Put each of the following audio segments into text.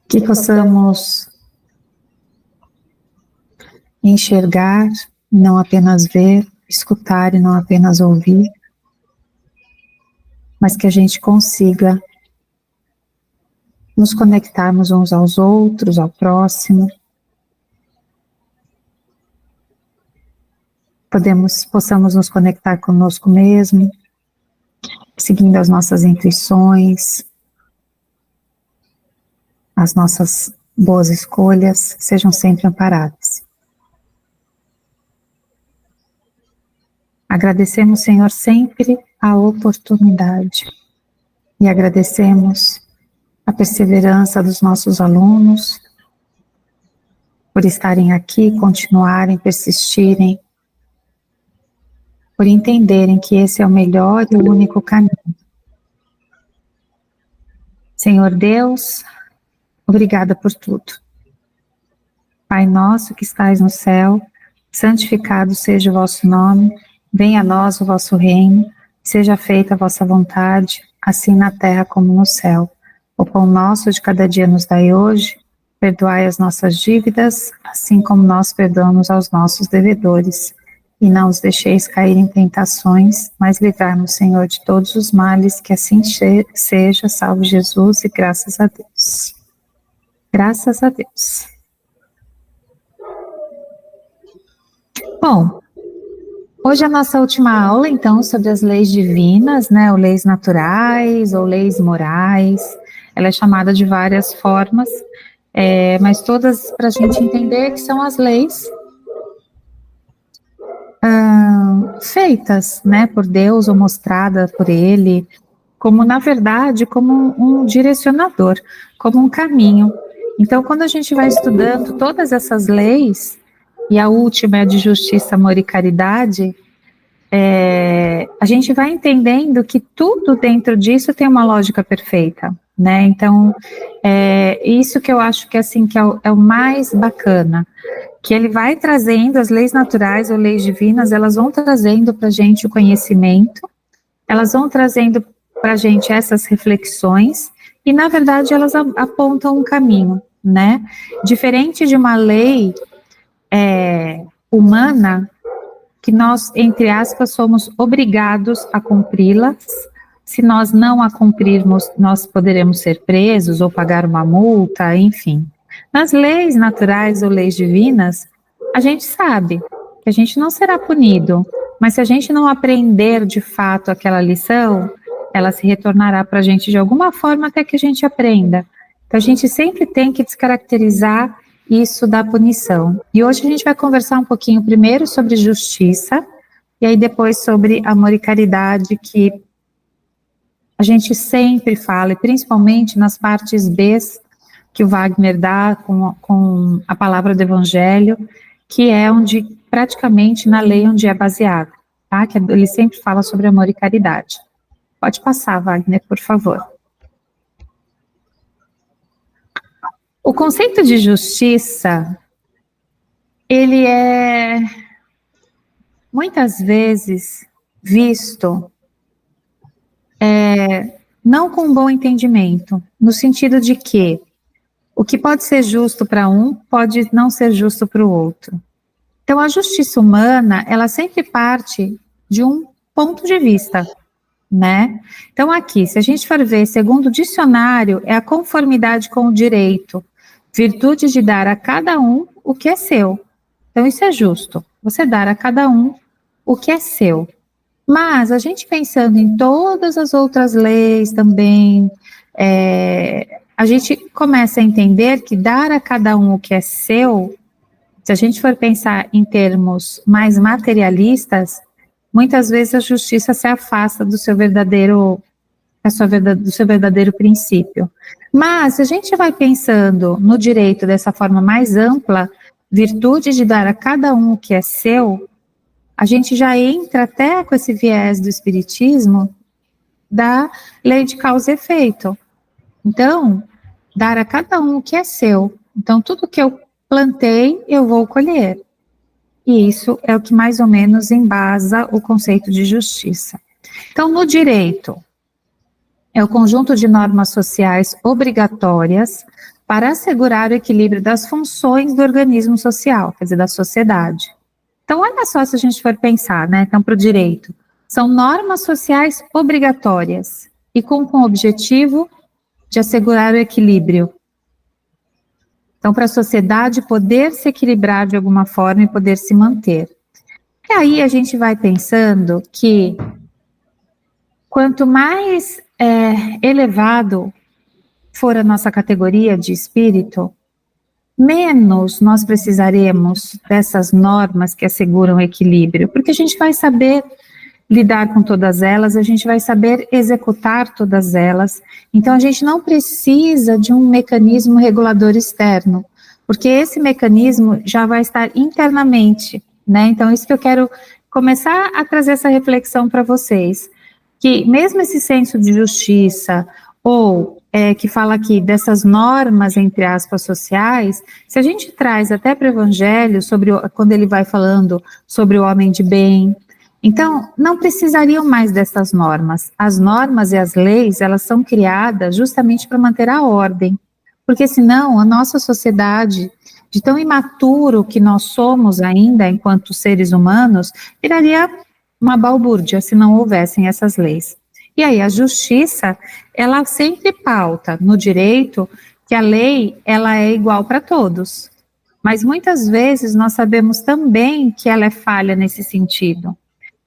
que possamos enxergar, não apenas ver, escutar e não apenas ouvir, mas que a gente consiga nos conectarmos uns aos outros, ao próximo. Possamos nos conectar conosco mesmo, seguindo as nossas intuições, as nossas boas escolhas sejam sempre amparadas. Agradecemos, Senhor, sempre a oportunidade e agradecemos a perseverança dos nossos alunos por estarem aqui, continuarem, persistirem, por entenderem que esse é o melhor e o único caminho. Senhor Deus, obrigada por tudo. Pai nosso que estais no céu, santificado seja o vosso nome, venha a nós o vosso reino, seja feita a vossa vontade, assim na terra como no céu. O pão nosso de cada dia nos dai hoje, perdoai as nossas dívidas, assim como nós perdoamos aos nossos devedores. E não os deixeis cair em tentações, mas livrai-nos, Senhor, de todos os males, que assim seja, salve Jesus, e graças a Deus. Graças a Deus. Bom, hoje é a nossa última aula, então, sobre as leis divinas, né, ou leis naturais, ou leis morais. Ela é chamada de várias formas, mas todas para a gente entender que são as leis feitas, né, por Deus ou mostradas por Ele, como, na verdade, como um direcionador, como um caminho. Então, quando a gente vai estudando todas essas leis, e a última é a de justiça, amor e caridade, a gente vai entendendo que tudo dentro disso tem uma lógica perfeita, né? Então, isso que eu acho que, assim, que é o mais bacana, que ele vai trazendo as leis naturais ou leis divinas, elas vão trazendo para a gente o conhecimento, elas vão trazendo para a gente essas reflexões, e na verdade elas apontam um caminho, né? Diferente de uma lei humana, que nós, entre aspas, somos obrigados a cumpri-las. Se nós não a cumprirmos, nós poderemos ser presos ou pagar uma multa, enfim. Nas leis naturais ou leis divinas, a gente sabe que a gente não será punido, mas se a gente não aprender de fato aquela lição, ela se retornará para a gente de alguma forma até que a gente aprenda. Então a gente sempre tem que descaracterizar isso da punição. E hoje a gente vai conversar um pouquinho primeiro sobre justiça, e aí depois sobre amor e caridade, que a gente sempre fala, e principalmente nas partes B que o Wagner dá com a palavra do Evangelho, que é onde, praticamente, na lei onde é baseado, tá? Que ele sempre fala sobre amor e caridade. Pode passar, Wagner, por favor. O conceito de justiça, ele é muitas vezes visto não com bom entendimento, no sentido de que o que pode ser justo para um, pode não ser justo para o outro. Então, a justiça humana, ela sempre parte de um ponto de vista, né? Então, aqui, se a gente for ver, segundo o dicionário, é a conformidade com o direito, virtude de dar a cada um o que é seu. Então, isso é justo, você dar a cada um o que é seu. Mas, a gente pensando em todas as outras leis também, a gente começa a entender que dar a cada um o que é seu, se a gente for pensar em termos mais materialistas, muitas vezes a justiça se afasta do seu verdadeiro princípio. Mas, se a gente vai pensando no direito dessa forma mais ampla, virtude de dar a cada um o que é seu, a gente já entra até com esse viés do espiritismo da lei de causa e efeito. Então, dar a cada um o que é seu. Então, tudo que eu plantei, eu vou colher. E isso é o que mais ou menos embasa o conceito de justiça. Então, no direito, é o conjunto de normas sociais obrigatórias para assegurar o equilíbrio das funções do organismo social, quer dizer, da sociedade. Então, olha só se a gente for pensar, né? Então, para o direito, são normas sociais obrigatórias e com o objetivo de assegurar o equilíbrio. Então, para a sociedade poder se equilibrar de alguma forma e poder se manter. E aí a gente vai pensando que quanto mais elevado for a nossa categoria de espírito, menos nós precisaremos dessas normas que asseguram o equilíbrio, porque a gente vai saber lidar com todas elas, a gente vai saber executar todas elas, então a gente não precisa de um mecanismo regulador externo, porque esse mecanismo já vai estar internamente, né? Então isso que eu quero começar a trazer essa reflexão para vocês, que mesmo esse senso de justiça, ou que fala aqui dessas normas, entre aspas, sociais, se a gente traz até para o Evangelho, quando ele vai falando sobre o homem de bem, então, não precisariam mais dessas normas. As normas e as leis, elas são criadas justamente para manter a ordem, porque senão a nossa sociedade, de tão imaturo que nós somos ainda enquanto seres humanos, viraria uma balbúrdia se não houvessem essas leis. E aí a justiça, ela sempre pauta no direito que a lei, ela é igual para todos, mas muitas vezes nós sabemos também que ela é falha nesse sentido.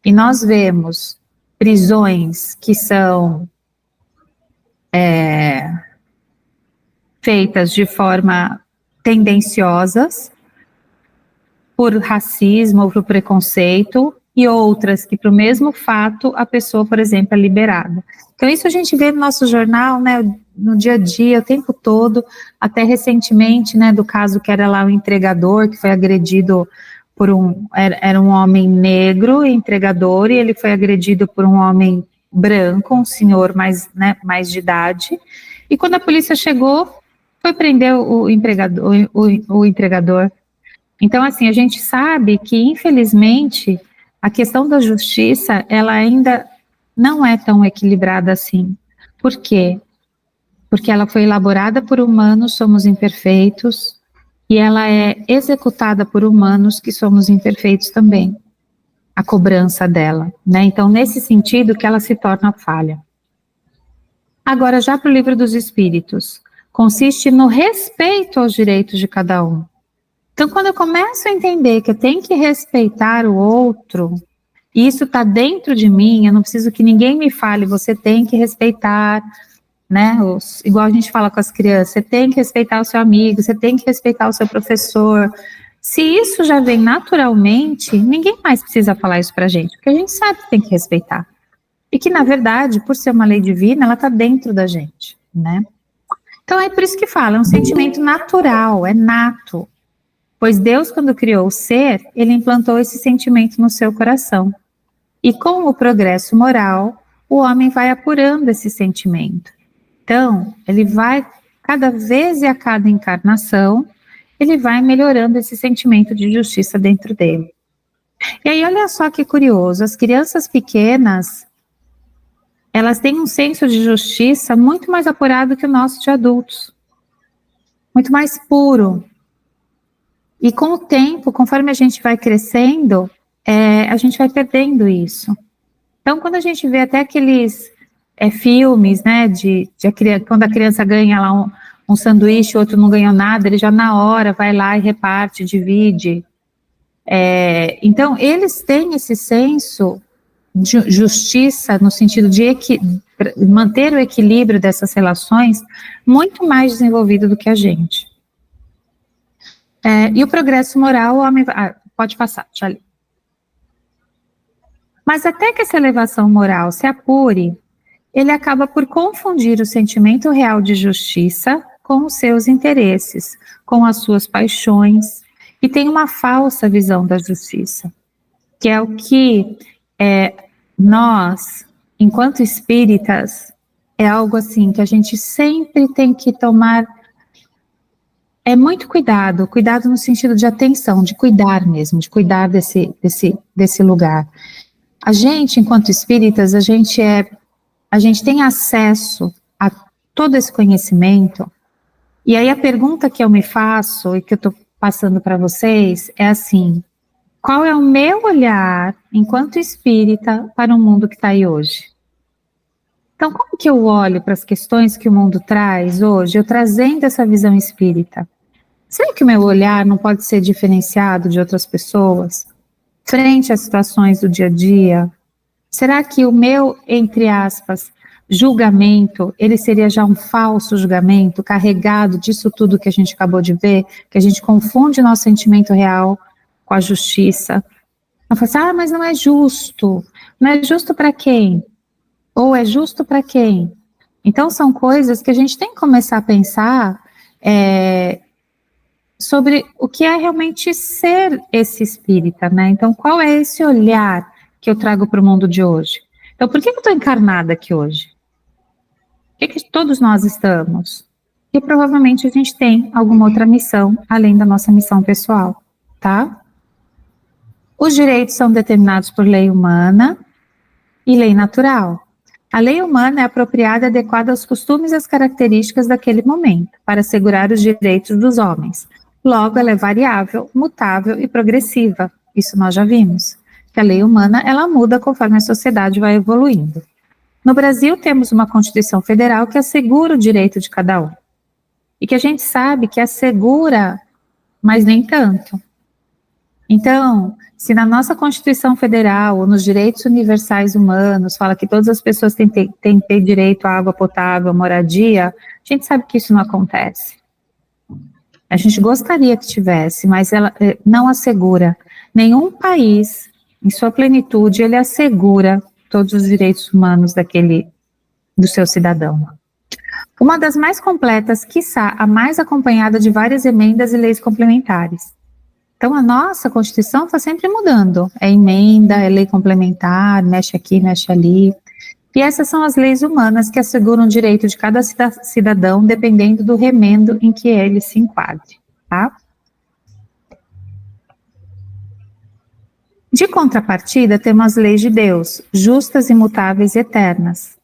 E nós vemos prisões que são feitas de forma tendenciosas, por racismo ou por preconceito, e outras que para o mesmo fato a pessoa, por exemplo, é liberada. Então isso a gente vê no nosso jornal, né, no dia a dia, o tempo todo, até recentemente, né, do caso que era lá o entregador, que foi agredido por era um homem negro, entregador, e ele foi agredido por um homem branco, um senhor mais de idade, e quando a polícia chegou, foi prender o entregador. Então, assim, a gente sabe que, infelizmente, a questão da justiça, ela ainda não é tão equilibrada assim. Por quê? Porque ela foi elaborada por humanos, somos imperfeitos, e ela é executada por humanos que somos imperfeitos também, a cobrança dela, né? Então, nesse sentido que ela se torna falha. Agora, já para o Livro dos Espíritos, consiste no respeito aos direitos de cada um. Então, quando eu começo a entender que eu tenho que respeitar o outro, e isso está dentro de mim, eu não preciso que ninguém me fale, você tem que respeitar, né, igual a gente fala com as crianças, você tem que respeitar o seu amigo, você tem que respeitar o seu professor. Se isso já vem naturalmente, ninguém mais precisa falar isso pra gente, porque a gente sabe que tem que respeitar. E que, na verdade, por ser uma lei divina, ela está dentro da gente, né? Então é por isso que fala, é um sentimento natural, é nato. Pois Deus, quando criou o ser, ele implantou esse sentimento no seu coração. E com o progresso moral, o homem vai apurando esse sentimento. Então, ele vai, cada vez e a cada encarnação, ele vai melhorando esse sentimento de justiça dentro dele. E aí, olha só que curioso, as crianças pequenas, elas têm um senso de justiça muito mais apurado que o nosso de adultos. Muito mais puro. E com o tempo, conforme a gente vai crescendo, a gente vai perdendo isso. Então, quando a gente vê até aqueles filmes, né, quando a criança ganha lá um sanduíche, o outro não ganhou nada, ele já na hora vai lá e reparte, divide. Então, eles têm esse senso de justiça, no sentido de manter o equilíbrio dessas relações, muito mais desenvolvido do que a gente. E o progresso moral, o homem... pode passar, já li. Mas até que essa elevação moral se apure, ele acaba por confundir o sentimento real de justiça com os seus interesses, com as suas paixões, e tem uma falsa visão da justiça, que é o que nós, enquanto espíritas, é algo assim que a gente sempre tem que tomar muito cuidado no sentido de atenção, de cuidar mesmo, de cuidar desse lugar. A gente, enquanto espíritas, a gente tem acesso a todo esse conhecimento E aí a pergunta que eu me faço e que eu estou passando para vocês é assim: qual é o meu olhar, enquanto espírita, para o mundo que está aí hoje? Então, como que eu olho para as questões que o mundo traz hoje, eu trazendo essa visão espírita? Será que o meu olhar não pode ser diferenciado de outras pessoas, frente às situações do dia a dia? Será que o meu, entre aspas, julgamento, ele seria já um falso julgamento, carregado disso tudo que a gente acabou de ver, que a gente confunde nosso sentimento real com a justiça? Eu falo assim, mas não é justo. Não é justo para quem? Ou é justo para quem? Então, são coisas que a gente tem que começar a pensar sobre o que é realmente ser esse espírita, né? Então, qual é esse olhar que eu trago para o mundo de hoje? Então, por que eu estou encarnada aqui hoje? Por que todos nós estamos? E provavelmente a gente tem alguma outra missão, além da nossa missão pessoal, tá? Os direitos são determinados por lei humana e lei natural. A lei humana é apropriada e adequada aos costumes e às características daquele momento, para assegurar os direitos dos homens. Logo, ela é variável, mutável e progressiva. Isso nós já vimos. Que a lei humana, ela muda conforme a sociedade vai evoluindo. No Brasil, temos uma Constituição Federal que assegura o direito de cada um. E que a gente sabe que assegura, mas nem tanto. Então, se na nossa Constituição Federal ou nos direitos universais humanos fala que todas as pessoas têm que ter direito à água potável, moradia, a gente sabe que isso não acontece. A gente gostaria que tivesse, mas ela não assegura. Nenhum país, em sua plenitude, ele assegura todos os direitos humanos do seu cidadão. Uma das mais completas, quiçá a mais acompanhada de várias emendas e leis complementares. Então, a nossa Constituição está sempre mudando. É emenda, é lei complementar, mexe aqui, mexe ali. E essas são as leis humanas que asseguram o direito de cada cidadão, dependendo do remendo em que ele se enquadre, tá? De contrapartida, temos as leis de Deus, justas, imutáveis e eternas.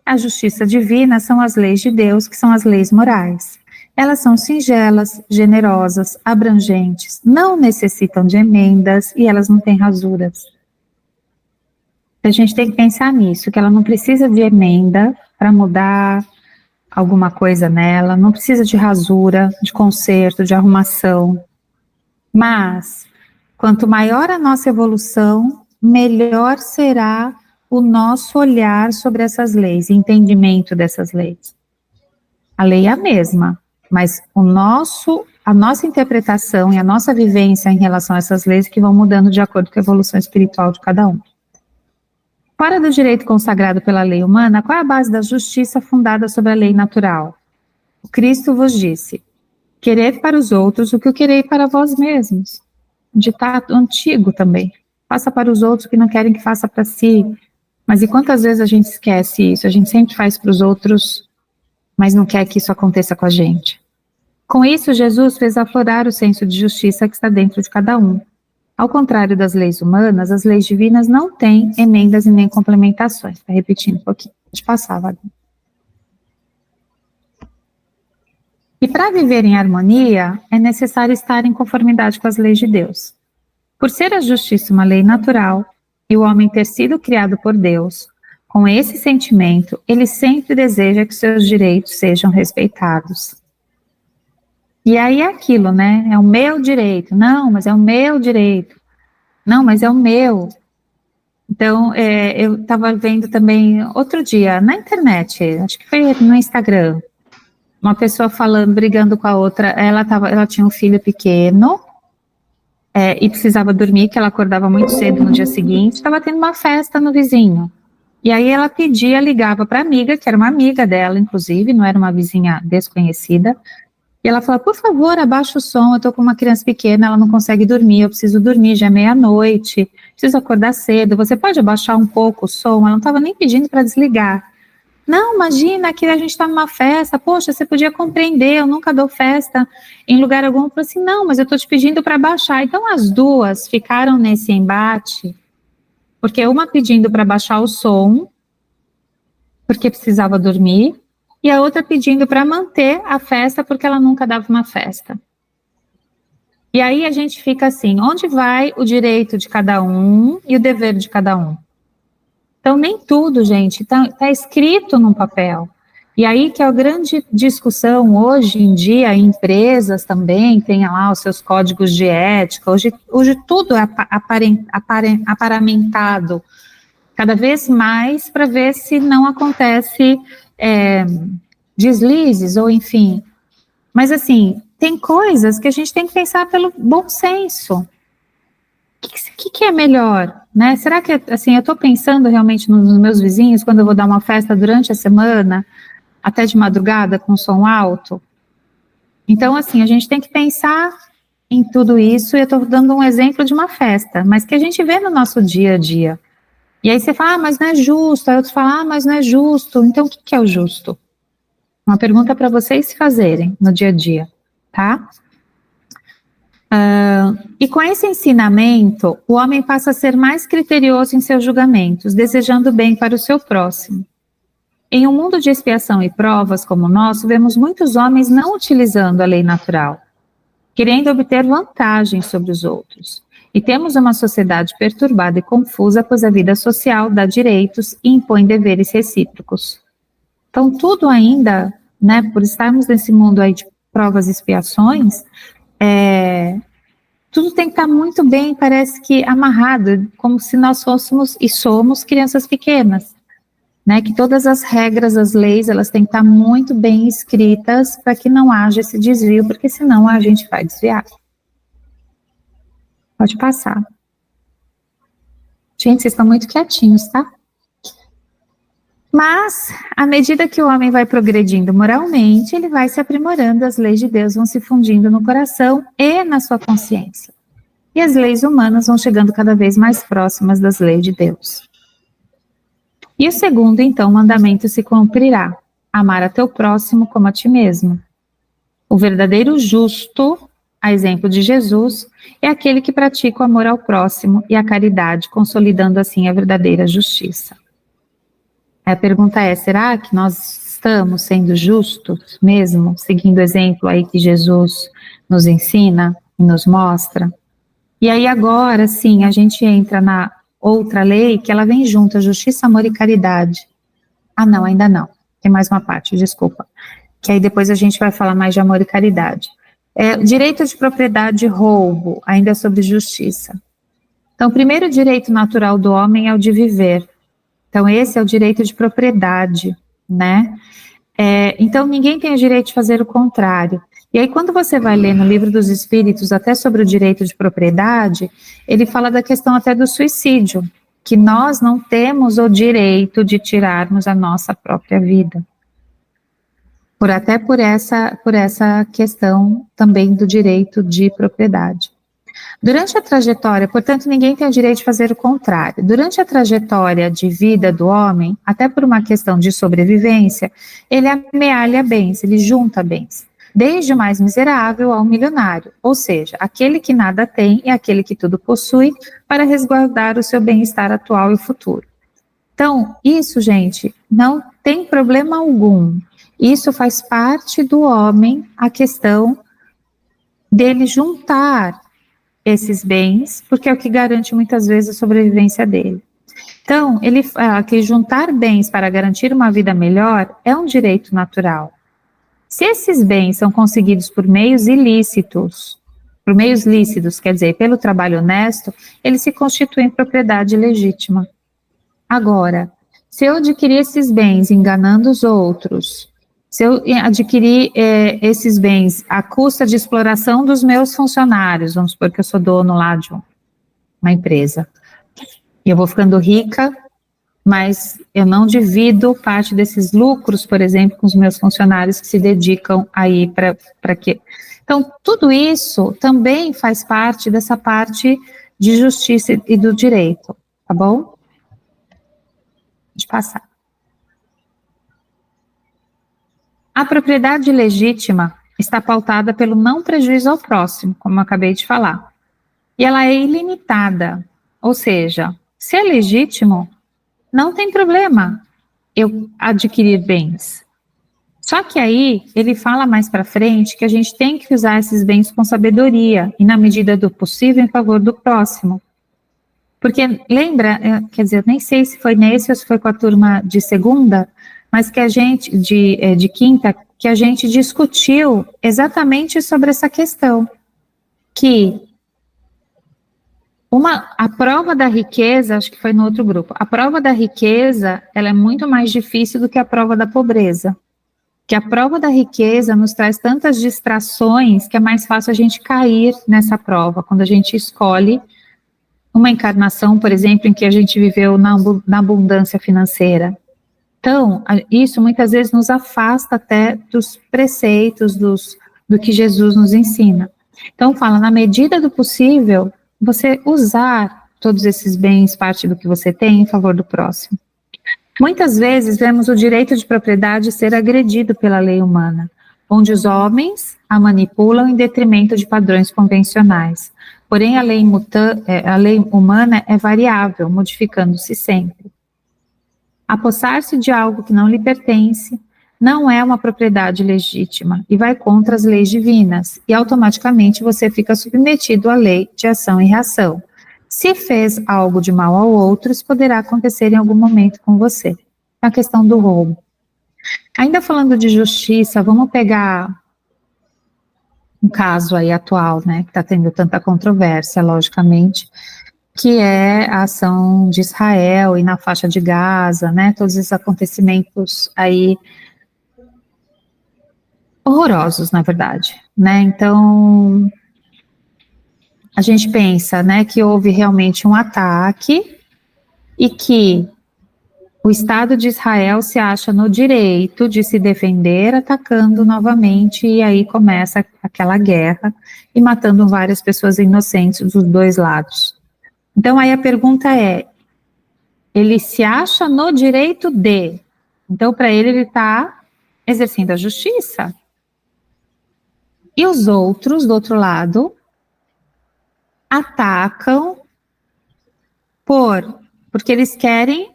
A justiça divina são as leis de Deus, que são as leis morais. Elas são singelas, generosas, abrangentes, não necessitam de emendas e elas não têm rasuras. A gente tem que pensar nisso, que ela não precisa de emenda para mudar alguma coisa nela, não precisa de rasura, de conserto, de arrumação. Mas, quanto maior a nossa evolução, melhor será o nosso olhar sobre essas leis, entendimento dessas leis. A lei é a mesma, mas a nossa interpretação e a nossa vivência em relação a essas leis que vão mudando de acordo com a evolução espiritual de cada um. Fora do direito consagrado pela lei humana, qual é a base da justiça fundada sobre a lei natural? O Cristo vos disse: querer para os outros o que eu querei para vós mesmos. Um ditado antigo também. Faça para os outros o que não querem que faça para si. Mas e quantas vezes a gente esquece isso? A gente sempre faz para os outros, mas não quer que isso aconteça com a gente. Com isso, Jesus fez aflorar o senso de justiça que está dentro de cada um. Ao contrário das leis humanas, as leis divinas não têm emendas e nem complementações. Está repetindo um pouquinho. Pode passar, Wagner. E para viver em harmonia, é necessário estar em conformidade com as leis de Deus. Por ser a justiça uma lei natural, e o homem ter sido criado por Deus, com esse sentimento, ele sempre deseja que seus direitos sejam respeitados. E aí é aquilo, né? É o meu direito. Não, mas é o meu direito. Não, mas é o meu. Então, eu estava vendo também outro dia na internet, acho que foi no Instagram, uma pessoa falando, brigando com a outra. Ela tinha um filho pequeno e precisava dormir, que ela acordava muito cedo no dia seguinte. Estava tendo uma festa no vizinho. E aí ela ligava para a amiga, que era uma amiga dela, inclusive, não era uma vizinha desconhecida. E ela falou: por favor, abaixa o som, eu estou com uma criança pequena, ela não consegue dormir, eu preciso dormir, já é meia-noite, preciso acordar cedo, você pode abaixar um pouco o som? Ela não estava nem pedindo para desligar. Não, imagina que a gente está numa festa, poxa, você podia compreender, eu nunca dou festa em lugar algum. Eu falei assim: não, mas eu estou te pedindo para baixar. Então as duas ficaram nesse embate, porque uma pedindo para baixar o som, porque precisava dormir, e a outra pedindo para manter a festa porque ela nunca dava uma festa. E aí a gente fica assim, onde vai o direito de cada um e o dever de cada um? Então, nem tudo, gente, tá escrito num papel. E aí que é a grande discussão hoje em dia, empresas também têm lá os seus códigos de ética, hoje tudo é aparamentado cada vez mais para ver se não acontece deslizes ou enfim. Mas assim, tem coisas que a gente tem que pensar pelo bom senso. O que é melhor, né? Será que, assim, eu estou pensando realmente nos meus vizinhos, quando eu vou dar uma festa durante a semana, até de madrugada, com som alto? Então, assim, a gente tem que pensar em tudo isso, e eu estou dando um exemplo de uma festa, mas que a gente vê no nosso dia a dia. E aí você fala, mas não é justo, aí outros falam, mas não é justo. Então, o que é o justo? Uma pergunta para vocês se fazerem no dia a dia, tá? E com esse ensinamento, o homem passa a ser mais criterioso em seus julgamentos, desejando bem para o seu próximo. Em um mundo de expiação e provas como o nosso, vemos muitos homens não utilizando a lei natural, querendo obter vantagem sobre os outros. E temos uma sociedade perturbada e confusa, pois a vida social dá direitos e impõe deveres recíprocos. Então, tudo ainda, né, por estarmos nesse mundo aí de provas e expiações, tudo tem que estar muito bem, parece que amarrado, como se nós fôssemos e somos crianças pequenas, né? Que todas as regras, as leis, elas têm que estar muito bem escritas para que não haja esse desvio, porque senão a gente vai desviar. Pode passar. Gente, vocês estão muito quietinhos, tá? Mas, à medida que o homem vai progredindo moralmente, ele vai se aprimorando, as leis de Deus vão se fundindo no coração e na sua consciência. E as leis humanas vão chegando cada vez mais próximas das leis de Deus. E o segundo, então, mandamento se cumprirá: amar a teu próximo como a ti mesmo. O verdadeiro justo, a exemplo de Jesus, é aquele que pratica o amor ao próximo e a caridade, consolidando assim a verdadeira justiça. A pergunta é, será que nós estamos sendo justos mesmo, seguindo o exemplo aí que Jesus nos ensina e nos mostra? E aí agora, sim, a gente entra na outra lei, que ela vem junto, a justiça, amor e caridade. Ah, não, ainda não. Tem mais uma parte, desculpa. Que aí depois a gente vai falar mais de amor e caridade. Direito de propriedade e roubo, ainda sobre justiça. Então, o primeiro direito natural do homem é o de viver. Então, esse é o direito de propriedade, né? Então, ninguém tem o direito de fazer o contrário. E aí, quando você vai ler no Livro dos Espíritos, até sobre o direito de propriedade, ele fala da questão até do suicídio, que nós não temos o direito de tirarmos a nossa própria vida. Até por essa questão também do direito de propriedade. Durante a trajetória, portanto, ninguém tem o direito de fazer o contrário. Durante a trajetória de vida do homem, até por uma questão de sobrevivência, ele amealha bens, ele junta bens, desde o mais miserável ao milionário, ou seja, aquele que nada tem e aquele que tudo possui, para resguardar o seu bem-estar atual e futuro. Então, isso, gente, não tem problema algum. Isso faz parte do homem, a questão dele juntar esses bens, porque é o que garante muitas vezes a sobrevivência dele. Então, ele fala que juntar bens para garantir uma vida melhor é um direito natural. Se esses bens são conseguidos por meios ilícitos, por meios lícitos, quer dizer, pelo trabalho honesto, eles se constituem propriedade legítima. Agora, se eu adquirir esses bens enganando os outros, se eu adquirir esses bens à custa de exploração dos meus funcionários, vamos supor que eu sou dono lá de uma empresa, e eu vou ficando rica, mas eu não divido parte desses lucros, por exemplo, com os meus funcionários que se dedicam aí para quê? Então, tudo isso também faz parte dessa parte de justiça e do direito, tá bom? Pode passar. A propriedade legítima está pautada pelo não prejuízo ao próximo, como eu acabei de falar. E ela é ilimitada, ou seja, se é legítimo, não tem problema eu adquirir bens. Só que aí ele fala mais para frente que a gente tem que usar esses bens com sabedoria e na medida do possível em favor do próximo. Porque lembra, quer dizer, eu nem sei se foi nesse ou se foi com a turma de segunda, mas que a gente, de quinta, que a gente discutiu exatamente sobre essa questão, que a prova da riqueza, acho que foi no outro grupo, a prova da riqueza, ela é muito mais difícil do que a prova da pobreza. Que a prova da riqueza nos traz tantas distrações que é mais fácil a gente cair nessa prova, quando a gente escolhe uma encarnação, por exemplo, em que a gente viveu na abundância financeira. Então, isso muitas vezes nos afasta até dos preceitos, do que Jesus nos ensina. Então, fala, na medida do possível, você usar todos esses bens, parte do que você tem, em favor do próximo. Muitas vezes vemos o direito de propriedade ser agredido pela lei humana, onde os homens a manipulam em detrimento de padrões convencionais. Porém, a lei humana é variável, modificando-se sempre. Apossar-se de algo que não lhe pertence não é uma propriedade legítima e vai contra as leis divinas, e automaticamente você fica submetido à lei de ação e reação. Se fez algo de mal ao outro, isso poderá acontecer em algum momento com você. A questão do roubo. Ainda falando de justiça, vamos pegar um caso aí atual, né, que está tendo tanta controvérsia, logicamente, que é a ação de Israel e na faixa de Gaza, né, todos esses acontecimentos aí horrorosos, na verdade, né, então a gente pensa, né, que houve realmente um ataque e que o Estado de Israel se acha no direito de se defender atacando novamente e aí começa aquela guerra e matando várias pessoas inocentes dos dois lados. Então aí a pergunta é, ele se acha no direito de, então para ele está exercendo a justiça. E os outros, do outro lado, atacam porque eles querem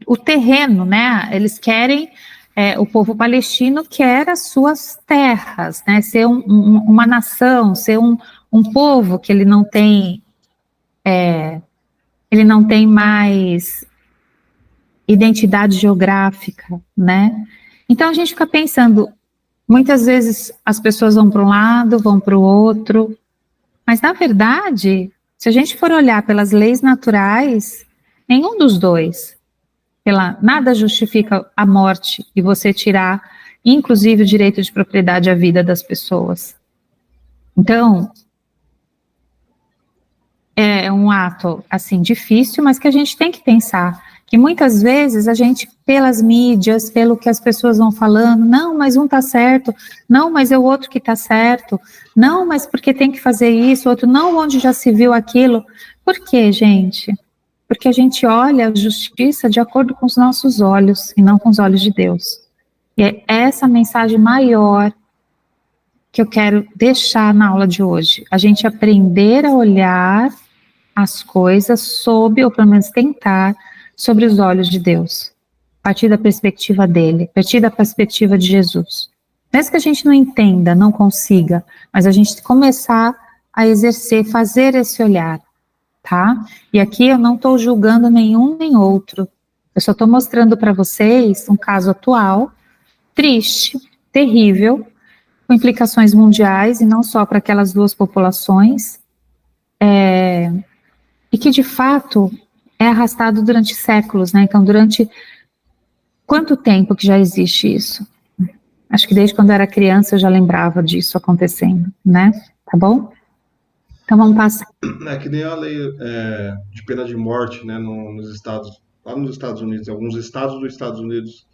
o terreno, né? Eles querem, o povo palestino quer as suas terras, né? Ser uma nação, ser um povo que ele não tem mais identidade geográfica, né? Então a gente fica pensando, muitas vezes as pessoas vão para um lado, vão para o outro, mas na verdade, se a gente for olhar pelas leis naturais, nenhum dos dois, nada justifica a morte e você tirar, inclusive, o direito de propriedade à vida das pessoas. Então, é um ato, assim, difícil, mas que a gente tem que pensar, que muitas vezes a gente, pelas mídias, pelo que as pessoas vão falando, não, mas um está certo, não, mas é o outro que está certo, não, mas porque tem que fazer isso, outro, não, onde já se viu aquilo. Por quê, gente? Porque a gente olha a justiça de acordo com os nossos olhos e não com os olhos de Deus. E é essa mensagem maior que eu quero deixar na aula de hoje. A gente aprender a olhar as coisas sob, ou pelo menos tentar, sobre os olhos de Deus. A partir da perspectiva dele, a partir da perspectiva de Jesus. Mesmo que a gente não entenda, não consiga, mas a gente começar a exercer, fazer esse olhar. Tá? E aqui eu não estou julgando nenhum nem outro, eu só estou mostrando para vocês um caso atual, triste, terrível, com implicações mundiais e não só para aquelas duas populações, e que de fato é arrastado durante séculos, né? Então, durante quanto tempo que já existe isso? Acho que desde quando eu era criança eu já lembrava disso acontecendo, né? Tá bom? Então vamos passar. É que nem a lei de pena de morte, né, nos estados, lá nos Estados Unidos, alguns estados dos Estados Unidos,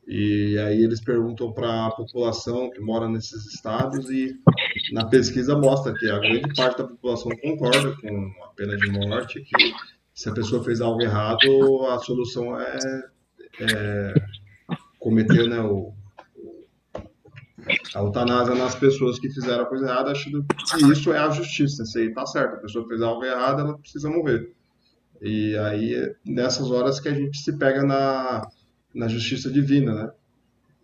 e aí eles perguntam para a população que mora nesses estados e na pesquisa mostra que a grande parte da população concorda com a pena de morte, que se a pessoa fez algo errado, a solução é cometer, né, a eutanásia nas pessoas que fizeram a coisa errada, achando que isso é a justiça. Isso aí tá certo, a pessoa fez algo errado, ela precisa morrer. E aí, nessas horas que a gente se pega na justiça divina, né?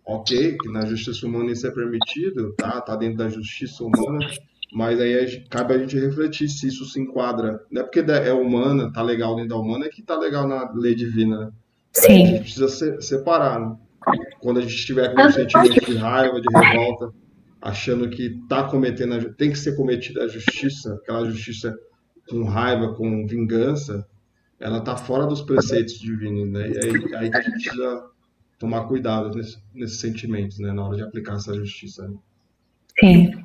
ok, que na justiça humana isso é permitido, tá dentro da justiça humana, mas aí cabe a gente refletir se isso se enquadra. Não é porque é humana, tá legal dentro da humana, é que tá legal na lei divina, né? Eu acho que a gente Sim. precisa separar, né? Quando a gente estiver com um sentimento de raiva, de revolta, achando que tem que ser cometida a justiça, aquela justiça com raiva, com vingança, ela está fora dos preceitos divinos, né? E aí que a gente precisa tomar cuidado nesses sentimentos, né? Na hora de aplicar essa justiça, né? Sim.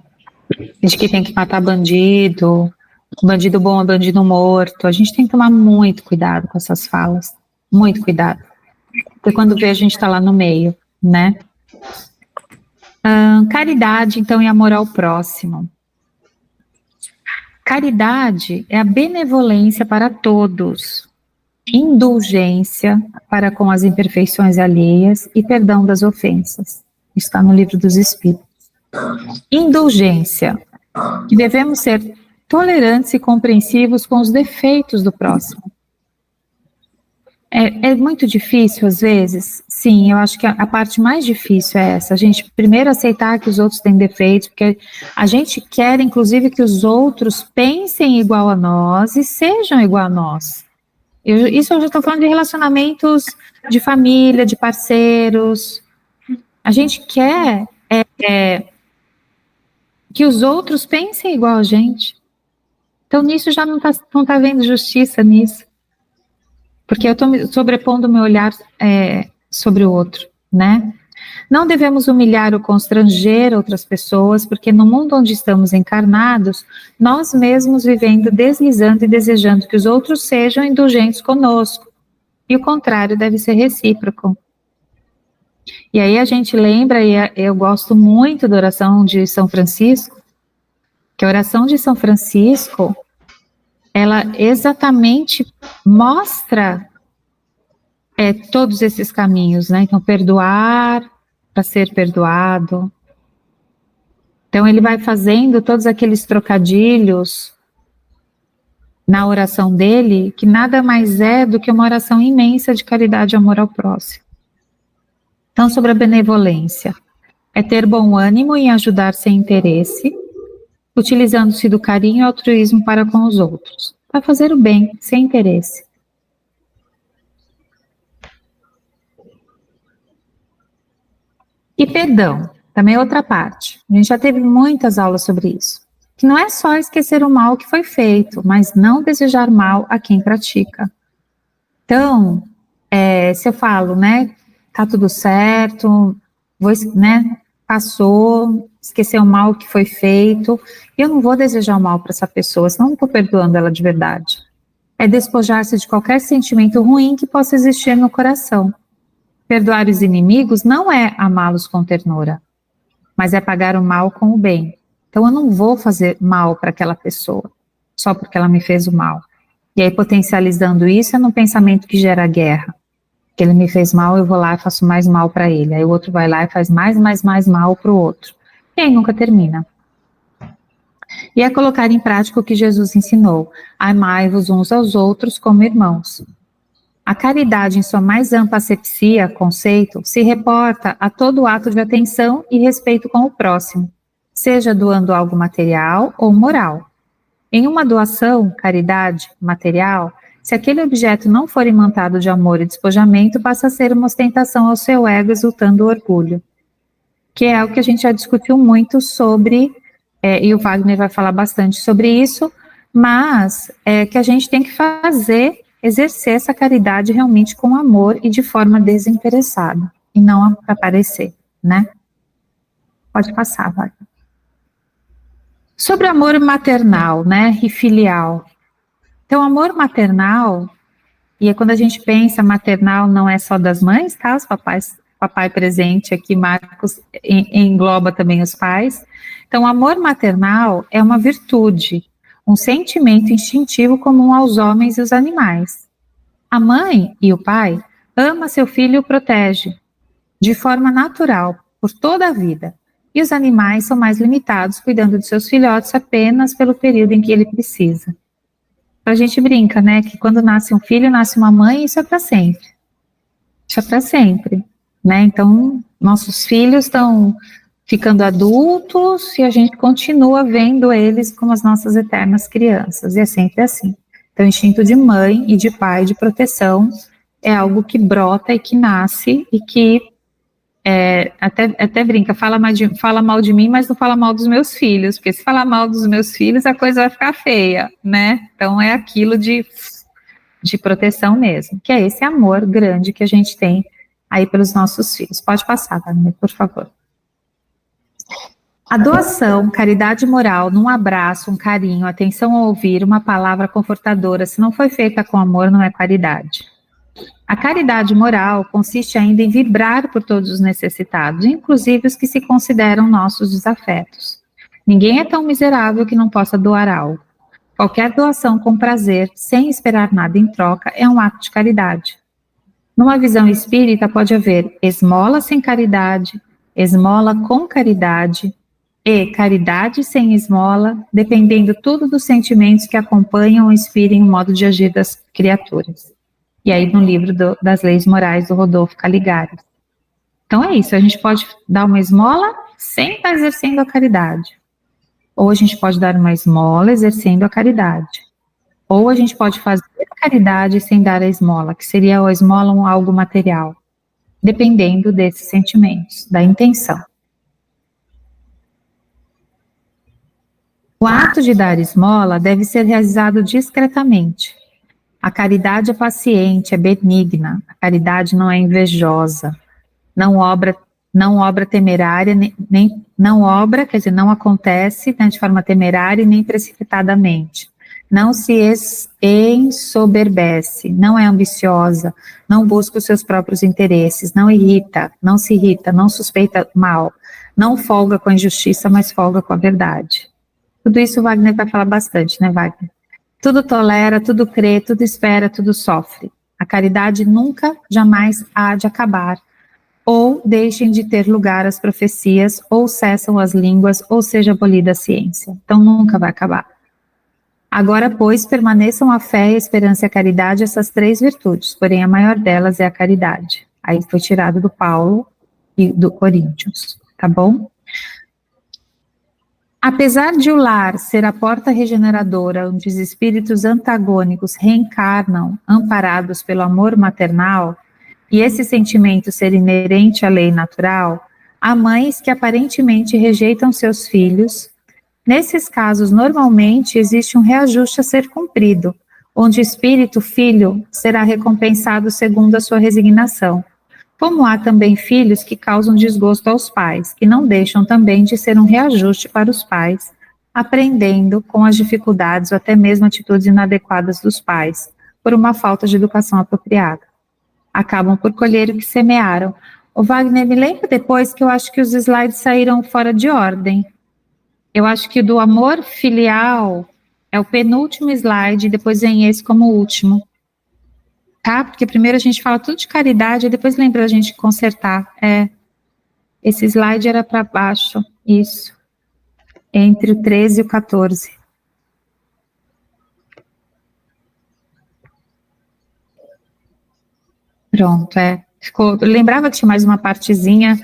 Diz que tem que matar bandido, bandido bom é bandido morto. A gente tem que tomar muito cuidado com essas falas. Muito cuidado. Porque quando vê, a gente está lá no meio, né? Caridade, então, e amor ao próximo. Caridade é a benevolência para todos, indulgência para com as imperfeições alheias e perdão das ofensas. Está no Livro dos Espíritos. Indulgência, que devemos ser tolerantes e compreensivos com os defeitos do próximo. É muito difícil, às vezes? Sim, eu acho que a parte mais difícil é essa, a gente primeiro aceitar que os outros têm defeitos, porque a gente quer, inclusive, que os outros pensem igual a nós e sejam igual a nós. Isso eu já estou falando de relacionamentos de família, de parceiros. A gente quer que os outros pensem igual a gente. Então, nisso já não tá havendo justiça nisso. Porque eu estou sobrepondo o meu olhar sobre o outro, né? Não devemos humilhar ou constranger outras pessoas, porque no mundo onde estamos encarnados, nós mesmos vivendo, deslizando e desejando que os outros sejam indulgentes conosco. E o contrário deve ser recíproco. E aí a gente lembra, e eu gosto muito da oração de São Francisco, que a oração de São Francisco, ela exatamente mostra todos esses caminhos, né? Então, perdoar para ser perdoado. Então, ele vai fazendo todos aqueles trocadilhos na oração dele, que nada mais é do que uma oração imensa de caridade e amor ao próximo. Então, sobre a benevolência, é ter bom ânimo em ajudar sem interesse, utilizando-se do carinho e altruísmo para com os outros, para fazer o bem, sem interesse. E perdão, também é outra parte. A gente já teve muitas aulas sobre isso. Que não é só esquecer o mal que foi feito, mas não desejar mal a quem pratica. Então, se eu falo, né, tá tudo certo, passou, esquecer o mal que foi feito, eu não vou desejar o mal para essa pessoa, senão não estou perdoando ela de verdade. É despojar-se de qualquer sentimento ruim que possa existir no coração. Perdoar os inimigos não é amá-los com ternura, mas é pagar o mal com o bem. Então eu não vou fazer mal para aquela pessoa, só porque ela me fez o mal. E aí potencializando isso é no pensamento que gera guerra. Que ele me fez mal, eu vou lá e faço mais mal para ele. Aí o outro vai lá e faz mais mal para o outro. E aí nunca termina. E é colocar em prática o que Jesus ensinou. Amai-vos uns aos outros como irmãos. A caridade, em sua mais ampla acepcia, conceito, se reporta a todo ato de atenção e respeito com o próximo, seja doando algo material ou moral. Em uma doação, caridade, material, se aquele objeto não for imantado de amor e despojamento, passa a ser uma ostentação ao seu ego, exultando o orgulho. Que é o que a gente já discutiu muito sobre, e o Wagner vai falar bastante sobre isso, mas que a gente tem que exercer essa caridade realmente com amor e de forma desinteressada, e não para aparecer, né? Pode passar, vai. Sobre amor maternal, né, e filial. Então, amor maternal, e quando a gente pensa maternal, não é só das mães, tá? Os papai presente aqui, Marcos, engloba também os pais. Então, amor maternal é uma virtude, um sentimento instintivo comum aos homens e os animais. A mãe e o pai ama seu filho e o protege, de forma natural, por toda a vida. E os animais são mais limitados, cuidando de seus filhotes apenas pelo período em que ele precisa. A gente brinca, né, que quando nasce um filho, nasce uma mãe, isso é para sempre. Isso é para sempre. né? Então, nossos filhos estão ficando adultos e a gente continua vendo eles como as nossas eternas crianças, e é sempre assim. Então, o instinto de mãe e de pai de proteção é algo que brota e que nasce e que até brinca, fala mal de mim, mas não fala mal dos meus filhos, porque se falar mal dos meus filhos, a coisa vai ficar feia, né? Então é aquilo de proteção mesmo, que é esse amor grande que a gente tem aí pelos nossos filhos. Pode passar, Wagner, por favor. A doação, caridade moral, num abraço, um carinho, atenção ao ouvir, uma palavra confortadora, se não foi feita com amor, não é caridade. A caridade moral consiste ainda em vibrar por todos os necessitados, inclusive os que se consideram nossos desafetos. Ninguém é tão miserável que não possa doar algo. Qualquer doação com prazer, sem esperar nada em troca, é um ato de caridade. Numa visão espírita pode haver esmola sem caridade, esmola com caridade e caridade sem esmola, dependendo tudo dos sentimentos que acompanham ou inspirem o modo de agir das criaturas. E aí no livro das leis morais do Rodolfo Caligari. Então é isso, a gente pode dar uma esmola sem estar exercendo a caridade. Ou a gente pode dar uma esmola exercendo a caridade. Ou a gente pode fazer a caridade sem dar a esmola, que seria a esmola algo material, dependendo desses sentimentos, da intenção. O ato de dar esmola deve ser realizado discretamente. A caridade é paciente, é benigna, a caridade não é invejosa, não obra temerária, não acontece, né, de forma temerária e nem precipitadamente. Não se ensoberbece, não é ambiciosa, não busca os seus próprios interesses, não se irrita, não suspeita mal, não folga com a injustiça, mas folga com a verdade. Tudo isso o Wagner vai falar bastante, né, Wagner? Tudo tolera, tudo crê, tudo espera, tudo sofre. A caridade nunca, jamais há de acabar. Ou deixem de ter lugar as profecias, ou cessam as línguas, ou seja abolida a ciência. Então nunca vai acabar. Agora, pois, permaneçam a fé, a esperança e a caridade, essas três virtudes, porém a maior delas é a caridade. Aí foi tirado do Paulo e do Coríntios, tá bom? Apesar de o lar ser a porta regeneradora onde os espíritos antagônicos reencarnam, amparados pelo amor maternal, e esse sentimento ser inerente à lei natural, há mães que aparentemente rejeitam seus filhos. Nesses casos, normalmente, existe um reajuste a ser cumprido, onde o espírito filho será recompensado segundo a sua resignação. Como há também filhos que causam desgosto aos pais, que não deixam também de ser um reajuste para os pais, aprendendo com as dificuldades ou até mesmo atitudes inadequadas dos pais, por uma falta de educação apropriada. Acabam por colher o que semearam. O Wagner, me lembra depois que eu acho que os slides saíram fora de ordem. Eu acho que o do amor filial é o penúltimo slide, depois vem esse como último. Tá? Porque primeiro a gente fala tudo de caridade, e depois lembra a gente consertar. Esse slide era para baixo, isso. Entre o 13 e o 14. Pronto, ficou, eu lembrava que tinha mais uma partezinha,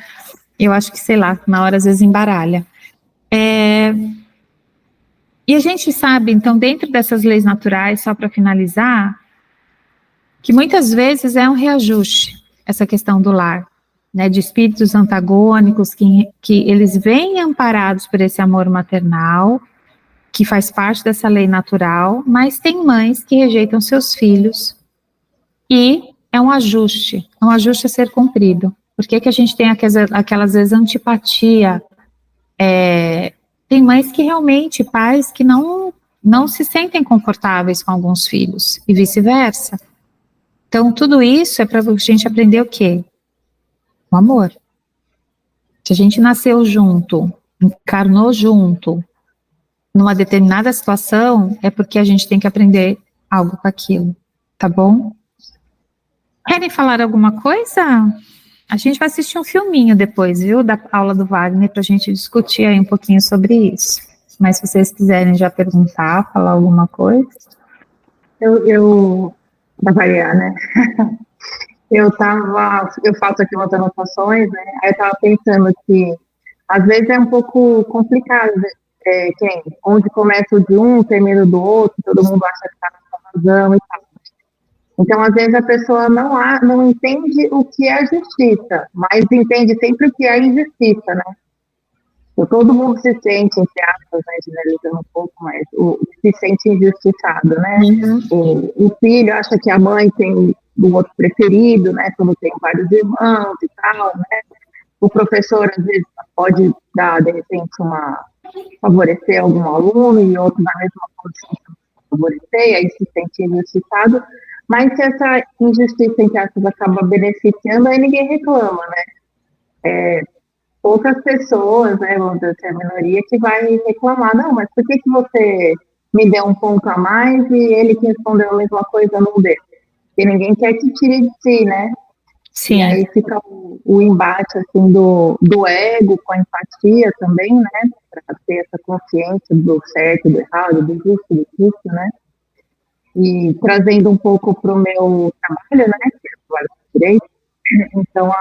eu acho que, sei lá, na hora às vezes embaralha. E a gente sabe, então, dentro dessas leis naturais, só para finalizar, que muitas vezes é um reajuste, essa questão do lar, né, de espíritos antagônicos, que eles vêm amparados por esse amor maternal, que faz parte dessa lei natural, mas tem mães que rejeitam seus filhos, e é um ajuste a ser cumprido. Por que a gente tem aquelas vezes antipatia? Tem mães que realmente, pais que não se sentem confortáveis com alguns filhos, e vice-versa. Então, tudo isso é para a gente aprender o quê? O amor. Se a gente nasceu junto, encarnou junto, numa determinada situação, é porque a gente tem que aprender algo com aquilo, tá bom? Querem falar alguma coisa? A gente vai assistir um filminho depois, viu, da aula do Wagner, para a gente discutir aí um pouquinho sobre isso. Mas se vocês quiserem já perguntar, falar alguma coisa. Eu para variar, né? Eu faço aqui umas anotações, né? Aí eu estava pensando que às vezes é um pouco complicado, onde começa o de um, termina o do outro, todo mundo acha que está com razão e tal. Então, às vezes a pessoa não entende o que é justiça, mas entende sempre o que é injustiça, né? Então, todo mundo se sente, entre aspas, né, generalizando um pouco, mas se sente injustiçado, né? Uhum. O filho acha que a mãe tem o outro preferido, né? Quando tem vários irmãos e tal, né? O professor, às vezes, pode dar, de repente, favorecer algum aluno e outro na mesma condição favorecer, e aí se sente injustiçado, mas se essa injustiça, entre aspas, acaba beneficiando, aí ninguém reclama, né? Poucas pessoas, né, vamos dizer assim, a minoria, que vai reclamar, não, mas por que você me deu um ponto a mais e ele que respondeu a mesma coisa não deu? Porque ninguém quer que tire de si, né? Sim. E aí fica o embate, assim, do ego com a empatia também, né, para ter essa consciência do certo, do errado, do justo, né? E trazendo um pouco para o meu trabalho, né, que é o trabalho de direito, então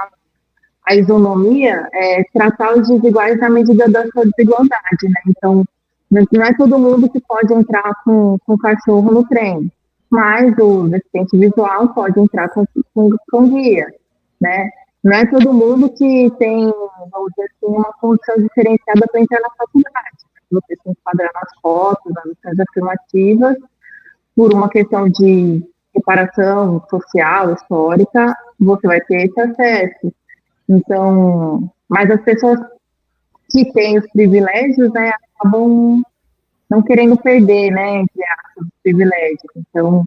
a isonomia é tratar os desiguais na medida da sua desigualdade, né? Então, não é todo mundo que pode entrar com cachorro no trem, mas o deficiente visual pode entrar com guia, né? Não é todo mundo que tem, vamos dizer assim, uma condição diferenciada para entrar na faculdade. Você se enquadrar nas fotos, nas lições afirmativas, por uma questão de reparação social, histórica, você vai ter esse acesso. Então, mas as pessoas que têm os privilégios, né, acabam não querendo perder, né, entre aspas, os privilégios. Então,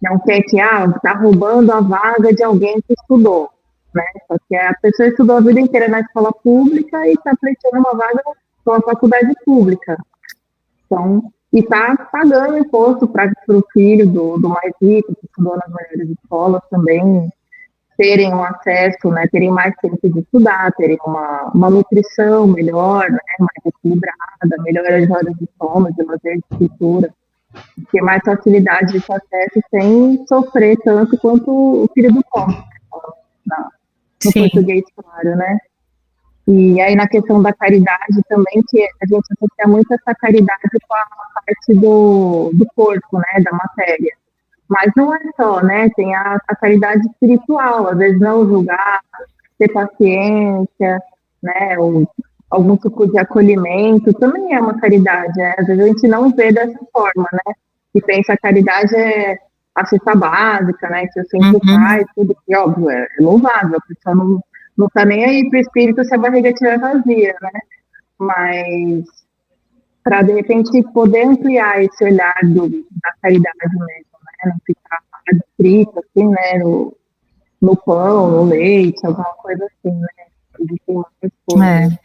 não quer que, tá roubando a vaga de alguém que estudou, né, só que a pessoa estudou a vida inteira na escola pública e está pleiteando uma vaga numa faculdade pública. Então, e está pagando imposto para o filho do mais rico, que estudou nas melhores escolas também, terem um acesso, né, terem mais tempo de estudar, terem uma nutrição melhor, né, mais equilibrada, melhor as horas de sono, de lazer, de escritura, ter mais facilidade de acesso sem sofrer tanto quanto o filho do pobre, no Sim. português, claro, né? E aí na questão da caridade também, que a gente associa muito essa caridade com a parte do corpo, né, da matéria. Mas não é só, né? Tem a caridade espiritual, às vezes não julgar, ter paciência, né? Ou algum tipo de acolhimento também é uma caridade, né? Às vezes a gente não vê dessa forma, né? E pensa a caridade é a cesta básica, né? Que o centro faz, tudo que, óbvio, é louvável, a pessoa não tá nem aí pro espírito se a barriga estiver vazia, né? Mas para, de repente, poder ampliar esse olhar da caridade mesmo, né? Não ficar adstrito, assim, né? No pão, no leite, alguma coisa assim, né? Existem muitas coisas.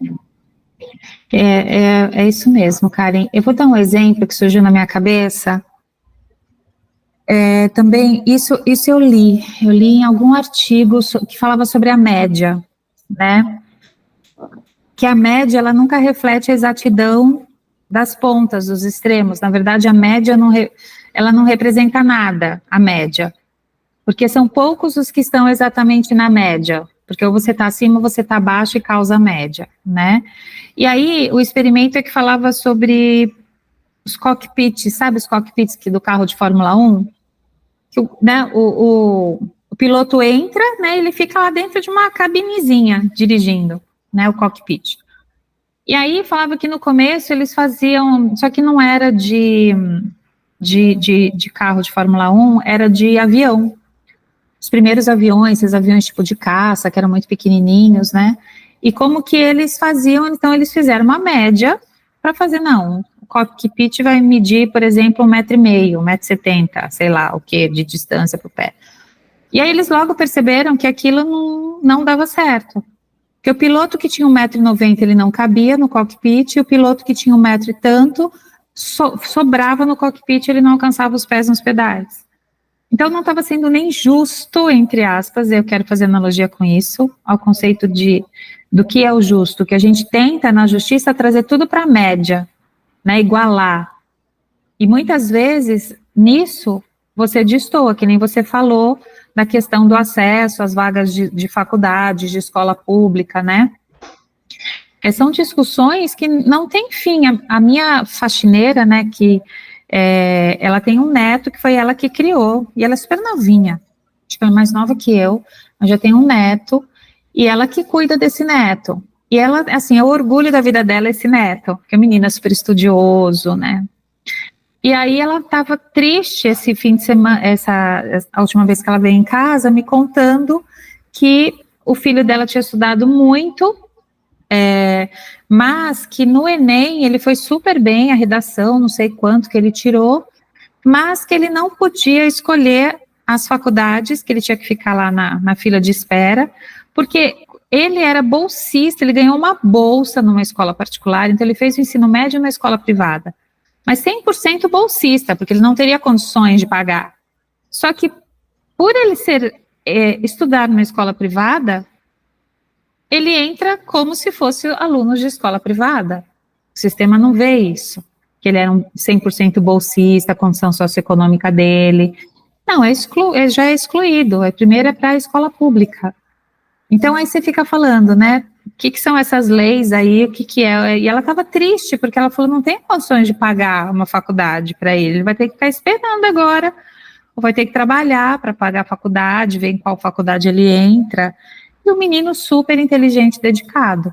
É isso mesmo, Karen. Eu vou dar um exemplo que surgiu na minha cabeça. Também, isso eu li em algum artigo que falava sobre a média, né? Que a média, ela nunca reflete a exatidão das pontas, dos extremos. Na verdade, a média ela não representa nada, a média. Porque são poucos os que estão exatamente na média. Porque ou você está acima ou você está abaixo e causa média, né? E aí, o experimento é que falava sobre os cockpits, sabe os cockpits do carro de Fórmula 1? Que, né, o piloto entra, né, ele fica lá dentro de uma cabinezinha dirigindo, né, o cockpit. E aí falava que no começo eles faziam, só que não era de carro de Fórmula 1, era de avião. Os primeiros aviões, esses aviões tipo de caça, que eram muito pequenininhos, né, e como que eles faziam, então eles fizeram uma média para fazer, não, o cockpit vai medir, por exemplo, 1,5 m, 1,70 m, sei lá, o que, de distância para o pé. E aí eles logo perceberam que aquilo não dava certo. Porque o piloto que tinha 1,90 m, ele não cabia no cockpit, e o piloto que tinha 1 m e tanto, sobrava no cockpit, ele não alcançava os pés nos pedais. Então não estava sendo nem justo, entre aspas, eu quero fazer analogia com isso, ao conceito do que é o justo, que a gente tenta na justiça trazer tudo para a média, né, igualar. E muitas vezes, nisso, você destoa, que nem você falou, da questão do acesso às vagas de faculdade, de escola pública, né? São discussões que não tem fim. A minha faxineira, né, que ela tem um neto que foi ela que criou, e ela é super novinha, acho que ela é mais nova que eu, mas já tem um neto, e ela que cuida desse neto. E ela, assim, é o orgulho da vida dela esse neto, porque a menina é super estudioso, né? E aí ela estava triste esse fim de semana, a última vez que ela veio em casa, me contando que o filho dela tinha estudado muito, mas que no Enem ele foi super bem, a redação, não sei quanto que ele tirou, mas que ele não podia escolher as faculdades, que ele tinha que ficar lá na fila de espera, porque ele era bolsista, ele ganhou uma bolsa numa escola particular, então ele fez o ensino médio na escola privada, mas 100% bolsista, porque ele não teria condições de pagar. Só que por ele estudar numa escola privada, ele entra como se fosse aluno de escola privada. O sistema não vê isso, que ele era um 100% bolsista, a condição socioeconômica dele. Não, já é excluído. Primeiro é para a escola pública. Então aí você fica falando, né? O que são essas leis aí? O que é? E ela estava triste, porque ela falou, não tem condições de pagar uma faculdade para ele. Ele vai ter que ficar esperando agora, ou vai ter que trabalhar para pagar a faculdade, ver em qual faculdade ele entra. E o menino super inteligente, dedicado.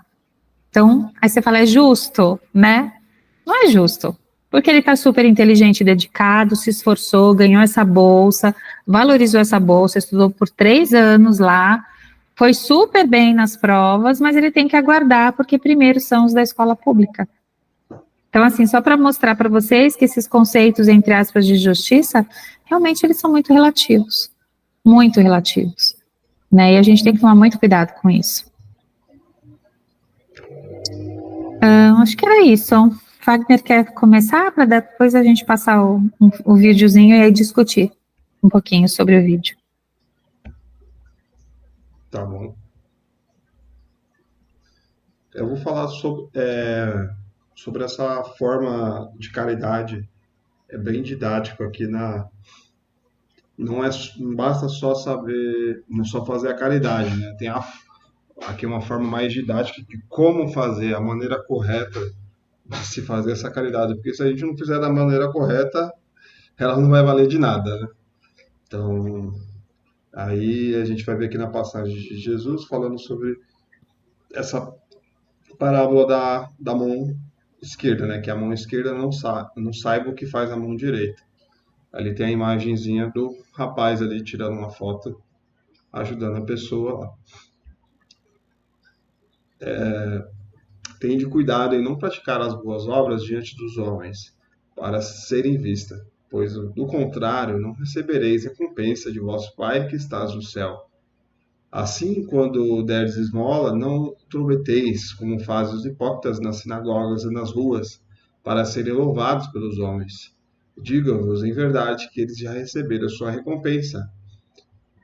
Então, aí você fala, é justo, né? Não é justo, porque ele está super inteligente, dedicado, se esforçou, ganhou essa bolsa, valorizou essa bolsa, estudou por 3 anos lá, foi super bem nas provas, mas ele tem que aguardar, porque primeiro são os da escola pública. Então, assim, só para mostrar para vocês que esses conceitos, entre aspas, de justiça, realmente eles são muito relativos, né? E a gente tem que tomar muito cuidado com isso. Acho que era isso. Wagner quer começar para depois a gente passar o videozinho e aí discutir um pouquinho sobre o vídeo. Tá bom. Eu vou falar sobre essa forma de caridade. É bem didático aqui não basta só saber, não só fazer a caridade, né? Tem aqui uma forma mais didática de como fazer, a maneira correta de se fazer essa caridade, porque se a gente não fizer da maneira correta, ela não vai valer de nada, né? Então, aí a gente vai ver aqui na passagem de Jesus falando sobre essa parábola da mão esquerda, né? Que a mão esquerda não saiba o que faz a mão direita. Ali tem a imagenzinha do rapaz ali tirando uma foto, ajudando a pessoa lá. Tende cuidado em não praticar as boas obras diante dos homens, para serem vistas, pois do contrário não recebereis recompensa de vosso Pai que estás no céu. Assim, quando derdes esmola, não trombeteis, como fazem os hipócritas nas sinagogas e nas ruas, para serem louvados pelos homens. Digo-vos em verdade que eles já receberam a sua recompensa.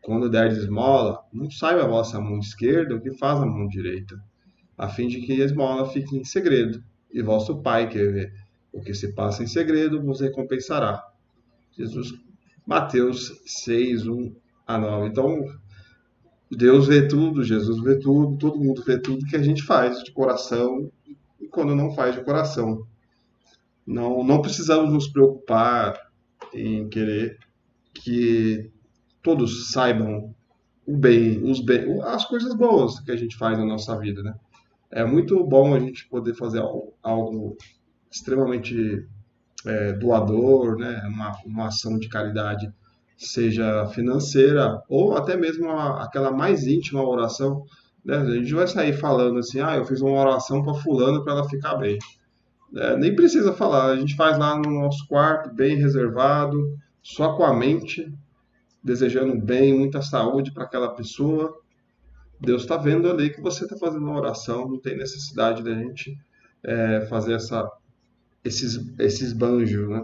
Quando derdes esmola, não saiba a vossa mão esquerda o que faz a mão direita, a fim de que a esmola fique em segredo, e vosso Pai, que vê o que se passa em segredo, vos recompensará. Jesus, Mateus 6, 1-9. Então, Deus vê tudo, Jesus vê tudo, todo mundo vê tudo que a gente faz de coração e quando não faz de coração. Não precisamos nos preocupar em querer que todos saibam as coisas boas que a gente faz na nossa vida, né? É muito bom a gente poder fazer algo extremamente doador, né? Uma ação de caridade, seja financeira ou até mesmo aquela mais íntima oração, né? A gente vai sair falando assim, eu fiz uma oração para fulano para ela ficar bem. Nem precisa falar, a gente faz lá no nosso quarto, bem reservado, só com a mente, desejando bem, muita saúde para aquela pessoa. Deus está vendo ali que você está fazendo uma oração, não tem necessidade da gente fazer esses banjos, né?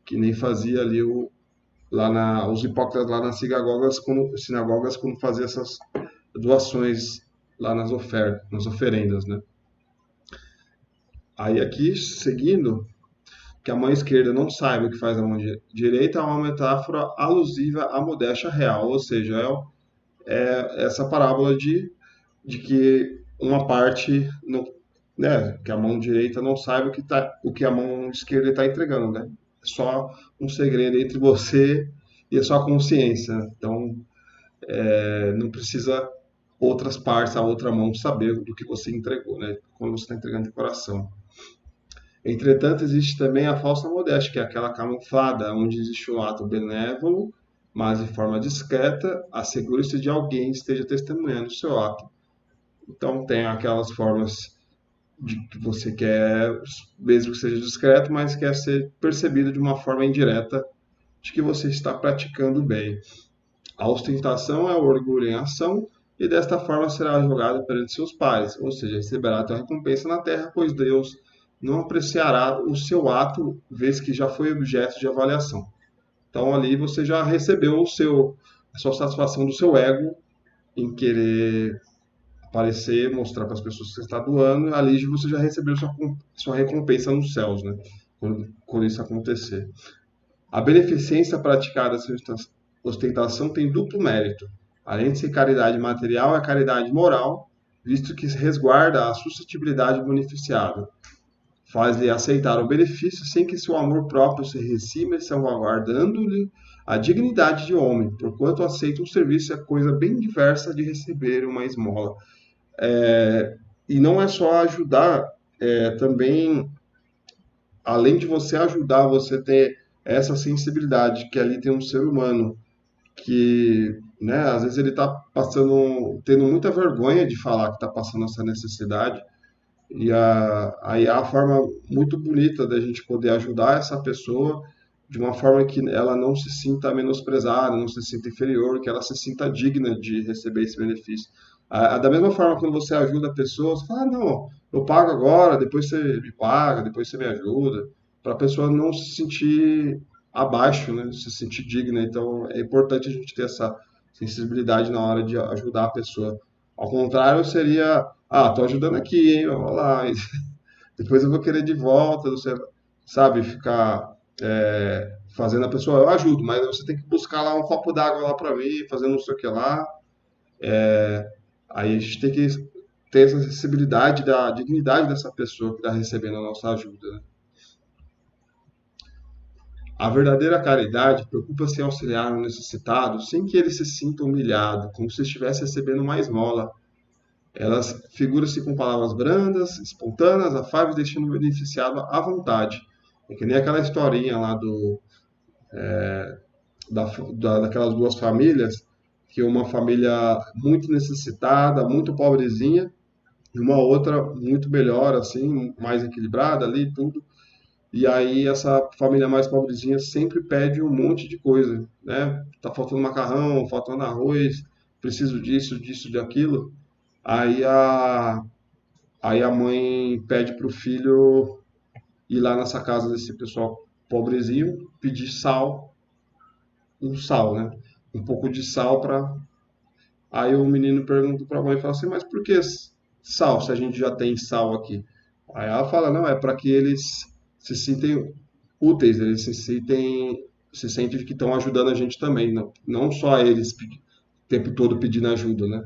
Que nem fazia ali os hipócritas lá nas sinagogas quando fazia essas doações lá nas oferendas, né? Aí aqui, seguindo, que a mão esquerda não saiba o que faz a mão direita é uma metáfora alusiva à modéstia real, ou seja, é essa parábola de que uma parte, não, né, que a mão direita não saiba o que a mão esquerda está entregando, né? É só um segredo entre você e a sua consciência. Então, não precisa outras partes, a outra mão saber do que você entregou, né? Quando você está entregando de coração. Entretanto, existe também a falsa modéstia, que é aquela camuflada, onde existe um ato benévolo, mas de forma discreta, assegure-se de alguém esteja testemunhando o seu ato. Então, tem aquelas formas de que você quer, mesmo que seja discreto, mas quer ser percebido de uma forma indireta de que você está praticando bem. A ostentação é o orgulho em ação, e desta forma será julgado perante seus pares, ou seja, receberá a tua recompensa na terra, pois Deus não apreciará o seu ato, vez que já foi objeto de avaliação. Então ali você já recebeu a sua satisfação do seu ego em querer aparecer, mostrar para as pessoas que você está doando, e ali você já recebeu sua recompensa nos céus, né? Quando isso acontecer. A beneficência praticada sem ostentação tem duplo mérito. Além de ser caridade material, é caridade moral, visto que resguarda a suscetibilidade do beneficiado. Faz-lhe aceitar o benefício sem que seu amor próprio se recima, salvaguardando-lhe a dignidade de homem, porquanto aceita um serviço é coisa bem diversa de receber uma esmola. E não é só ajudar, também, além de você ajudar, você ter essa sensibilidade, que ali tem um ser humano que, né, às vezes ele está tendo muita vergonha de falar que está passando essa necessidade, e aí a forma muito bonita da gente poder ajudar essa pessoa de uma forma que ela não se sinta menosprezada, não se sinta inferior, que ela se sinta digna de receber esse benefício. Da mesma forma, quando você ajuda a pessoa, você fala, não, eu pago agora, depois você me paga, depois você me ajuda, para a pessoa não se sentir abaixo, né, se sentir digna. Então, é importante a gente ter essa sensibilidade na hora de ajudar a pessoa. Ao contrário, seria, tô ajudando aqui, hein, vamos lá, depois eu vou querer de volta, você sabe, ficar fazendo a pessoa, eu ajudo, mas você tem que buscar lá um copo d'água lá para mim, fazendo não sei o que lá. Aí a gente tem que ter essa sensibilidade da dignidade dessa pessoa que está recebendo a nossa ajuda, né? A verdadeira caridade preocupa-se em auxiliar o necessitado sem que ele se sinta humilhado, como se estivesse recebendo uma esmola. Elas figuram-se com palavras brandas, espontâneas, afáveis, deixando o beneficiado à vontade. É que nem aquela historinha lá daquelas duas famílias, que uma família muito necessitada, muito pobrezinha, e uma outra muito melhor, assim, mais equilibrada ali, tudo. E aí essa família mais pobrezinha sempre pede um monte de coisa, né? Tá faltando macarrão, faltando arroz, preciso disso, disso, de aquilo. Aí a mãe pede pro filho ir lá nessa casa desse pessoal pobrezinho, pedir sal, né? Um pouco de sal para. Aí o menino pergunta para a mãe e fala assim, mas por que sal, se a gente já tem sal aqui? Aí ela fala, não, é para que eles se sentem úteis, eles se sentem que estão ajudando a gente também, não só eles o tempo todo pedindo ajuda, né?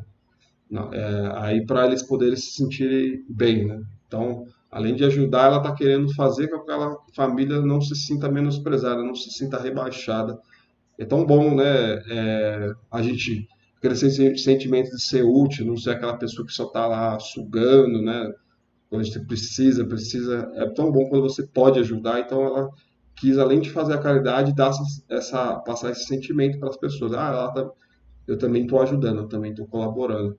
Não, aí para eles poderem se sentirem bem, né? Então, além de ajudar, ela está querendo fazer com que aquela família não se sinta menosprezada, não se sinta rebaixada. É tão bom, né? A gente crescer esse sentimento de ser útil, não ser aquela pessoa que só está lá sugando, né? Quando a gente precisa. É tão bom quando você pode ajudar. Então, ela quis, além de fazer a caridade, passar esse sentimento para as pessoas. Eu também estou ajudando, eu também estou colaborando.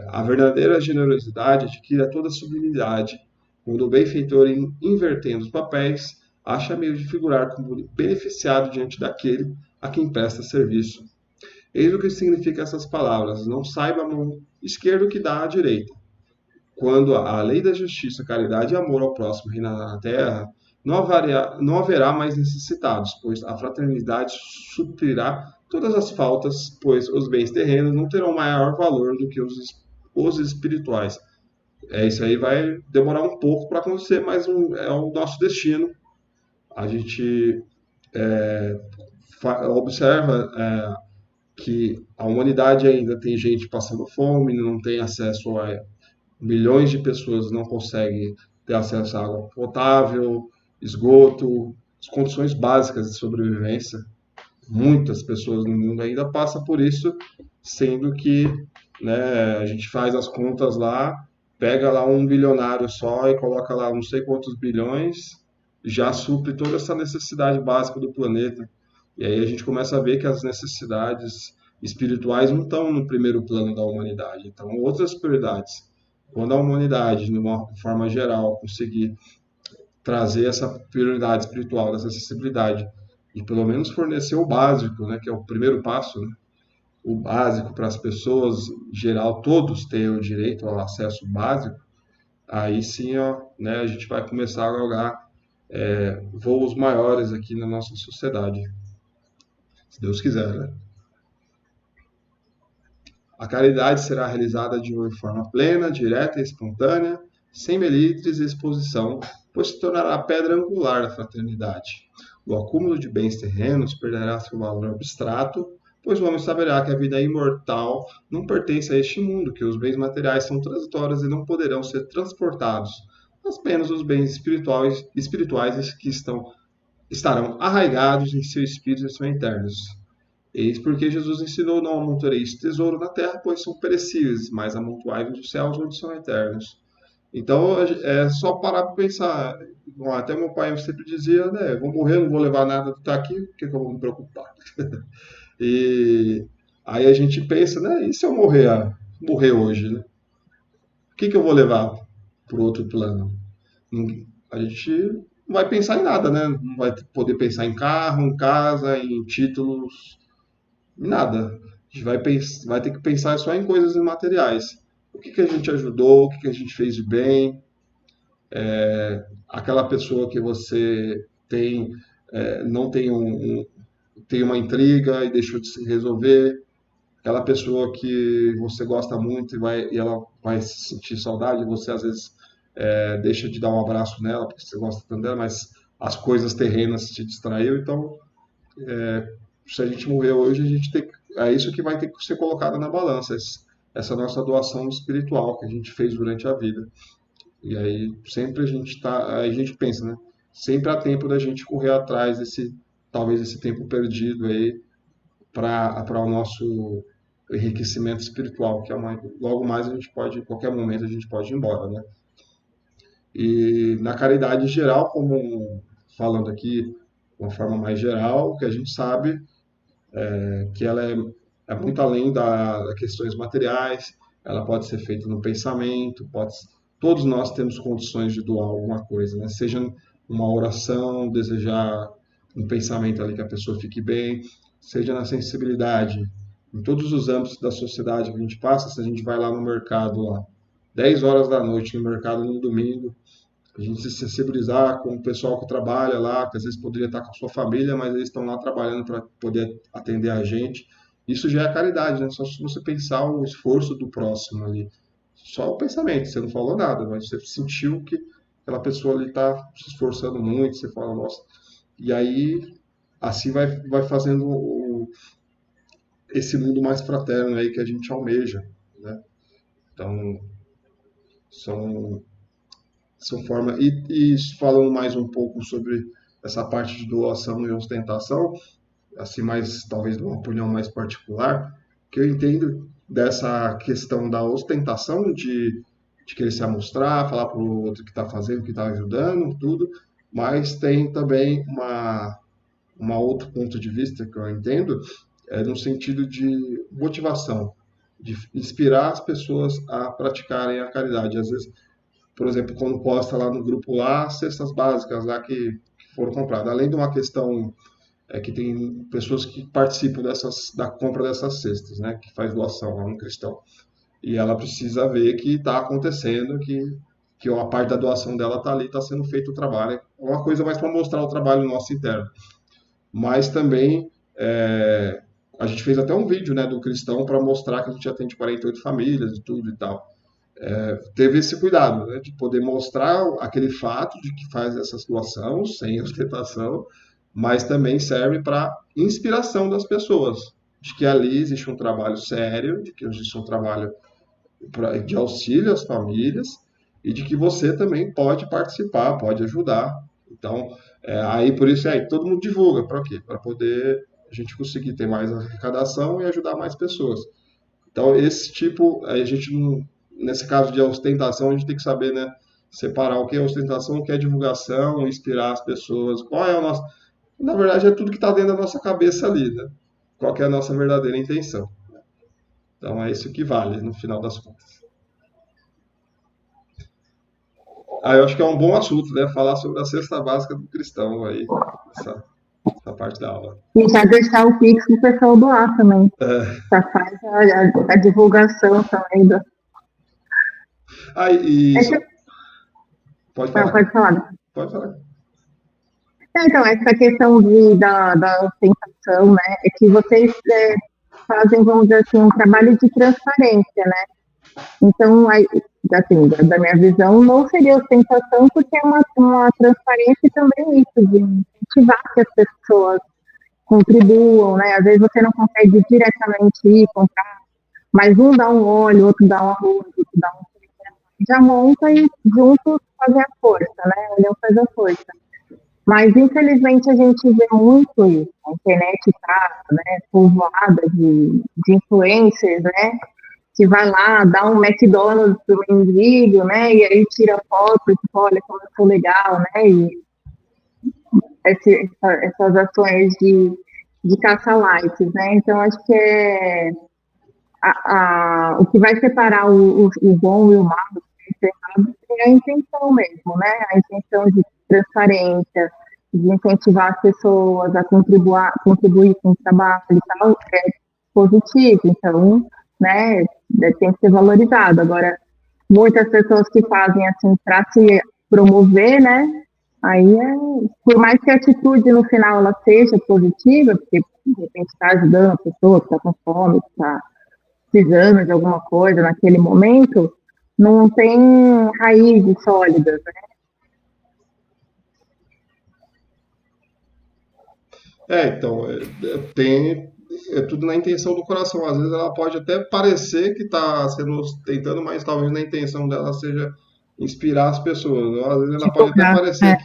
A verdadeira generosidade adquire toda a sublimidade, quando o benfeitor, invertendo os papéis, acha meio de figurar como beneficiado diante daquele a quem presta serviço. Eis o que significa essas palavras: não saiba a mão esquerda o que dá à direita. Quando a lei da justiça, caridade e amor ao próximo reinar na terra, não haverá mais necessitados, pois a fraternidade suprirá todas as faltas, pois os bens terrenos não terão maior valor do que os espirituais. Isso aí vai demorar um pouco para acontecer, mas é o nosso destino. A gente observa que a humanidade ainda tem gente passando fome, não tem acesso a milhões de pessoas não conseguem ter acesso à água potável, esgoto, as condições básicas de sobrevivência. Muitas pessoas no mundo ainda passam por isso, sendo que, né, a gente faz as contas lá, pega lá um bilionário só e coloca lá não sei quantos bilhões, já supre toda essa necessidade básica do planeta. E aí a gente começa a ver que as necessidades espirituais não estão no primeiro plano da humanidade, então outras prioridades. Quando a humanidade, de uma forma geral, conseguir trazer essa prioridade espiritual, essa acessibilidade, e pelo menos fornecer o básico, né, que é o primeiro passo, né, o básico para as pessoas, em geral, todos terem o direito ao acesso básico, aí sim, ó, né, a gente vai começar a galgar voos maiores aqui na nossa sociedade, se Deus quiser, né? A caridade será realizada de uma forma plena, direta e espontânea, sem melindres e exposição, pois se tornará a pedra angular da fraternidade. O acúmulo de bens terrenos perderá seu valor abstrato, pois o homem saberá que a vida imortal não pertence a este mundo, que os bens materiais são transitórios e não poderão ser transportados. Apenas os bens espirituais que estarão arraigados em seu espírito e são eternos. Eis porque Jesus ensinou: não amontoeis tesouro na terra, pois são perecíveis, mas amontoai nos céus, onde são eternos. Então, é só parar para pensar. Bom, até meu pai sempre dizia, né, vou morrer, não vou levar nada do que está aqui, por que eu vou me preocupar? E aí a gente pensa, né, e se eu morrer hoje, né? O que eu vou levar para o outro plano? A gente não vai pensar em nada, né? Não vai poder pensar em carro, em casa, em títulos, nada. A gente vai ter que pensar só em coisas imateriais. O que a gente ajudou, o que a gente fez de bem, aquela pessoa que você tem, não tem tem uma intriga e deixou de se resolver, aquela pessoa que você gosta muito e ela vai sentir saudade, você às vezes deixa de dar um abraço nela porque você gosta tanto dela, mas as coisas terrenas te distraiu, então se a gente morrer hoje, é isso que vai ter que ser colocado na balança, essa nossa doação espiritual que a gente fez durante a vida. E aí sempre a gente pensa, né? Sempre há tempo da gente correr atrás talvez esse tempo perdido aí para o nosso enriquecimento espiritual, que logo mais a gente pode, em qualquer momento a gente pode ir embora, né? E na caridade geral, como falando aqui de uma forma mais geral, o que a gente sabe que ela é muito além das questões materiais, ela pode ser feita no pensamento, todos nós temos condições de doar alguma coisa, né? Seja uma oração, desejar um pensamento ali que a pessoa fique bem, seja na sensibilidade, em todos os âmbitos da sociedade que a gente passa, se a gente vai lá no mercado, lá, 10 horas da noite no mercado no domingo, a gente se sensibilizar com o pessoal que trabalha lá, que às vezes poderia estar com a sua família, mas eles estão lá trabalhando para poder atender a gente. Isso já é caridade, né? Só se você pensar o esforço do próximo ali. Só o pensamento, você não falou nada, mas você sentiu que aquela pessoa ali está se esforçando muito, você fala, nossa. E aí, assim vai fazendo esse mundo mais fraterno aí que a gente almeja, né? Então, são formas. E falando mais um pouco sobre essa parte de doação e ostentação, assim, mais talvez de uma opinião mais particular, que eu entendo dessa questão da ostentação, de querer se amostrar, falar para o outro que está fazendo, que está ajudando, tudo, mas tem também uma outro ponto de vista que eu entendo, no sentido de motivação, de inspirar as pessoas a praticarem a caridade. Às vezes, por exemplo, quando posta lá no grupo lá, cestas básicas lá que foram compradas. Além de uma questão que tem pessoas que participam da compra dessas cestas, né, que faz doação lá no cristão. E ela precisa ver que está acontecendo, que a parte da doação dela está ali, está sendo feito o trabalho. É uma coisa mais para mostrar o trabalho nosso interno. Mas também a gente fez até um vídeo, né, do cristão para mostrar que a gente atende 48 famílias e tudo e tal. teve esse cuidado, né, de poder mostrar aquele fato de que faz essa situação sem ostentação, mas também serve para inspiração das pessoas, de que ali existe um trabalho sério, de que existe um trabalho de auxílio às famílias e de que você também pode participar, pode ajudar. Então, aí por isso aí todo mundo divulga, para quê? Para poder a gente conseguir ter mais arrecadação e ajudar mais pessoas. Então, esse tipo, a gente não, nesse caso de ostentação, a gente tem que saber, né, separar o que é ostentação, o que é divulgação, inspirar as pessoas, qual é o nosso... Na verdade, é tudo que está dentro da nossa cabeça ali, né? Qual que é a nossa verdadeira intenção. Então, é isso que vale, no final das contas. Eu acho que é um bom assunto, né? Falar sobre a cesta básica do cristão aí, essa parte da aula. E já deixar o Pix pro pessoal doar também. Já faz a divulgação também. Pode falar. Pode falar. Pode falar. Então, essa questão da ostentação, né? É que vocês fazem, vamos dizer assim, um trabalho de transparência, né? Então, assim, da minha visão, não seria ostentação, porque é uma transparência também isso, de incentivar que as pessoas contribuam, né? Às vezes você não consegue diretamente ir comprar, mas um dá um óleo, outro dá um arroz, outro dá um... Já monta e juntos fazem a força, né? União faz a força. Mas, infelizmente, a gente vê muito isso. A internet está, né, povoada de influencers, né? Que vai lá, dá um McDonald's para o mendigo, né? E aí tira foto e tipo, olha como eu sou legal, né? E essas ações de caça-likes, né? Então, acho que o que vai separar o bom e o mal é a intenção mesmo, né? A intenção de transparência, de incentivar as pessoas a contribuir com o trabalho e tal, é positivo. Então, né, tem que ser valorizado. Agora, muitas pessoas que fazem assim para se promover, né? Aí, por mais que a atitude no final ela seja positiva, porque de repente está ajudando a pessoa que está com fome, que está precisando de alguma coisa naquele momento, não tem raízes sólidas, né? Então, é tudo na intenção do coração. Às vezes ela pode até parecer que está sendo ostentando, mas talvez na intenção dela seja inspirar as pessoas. Às vezes ela pode até parecer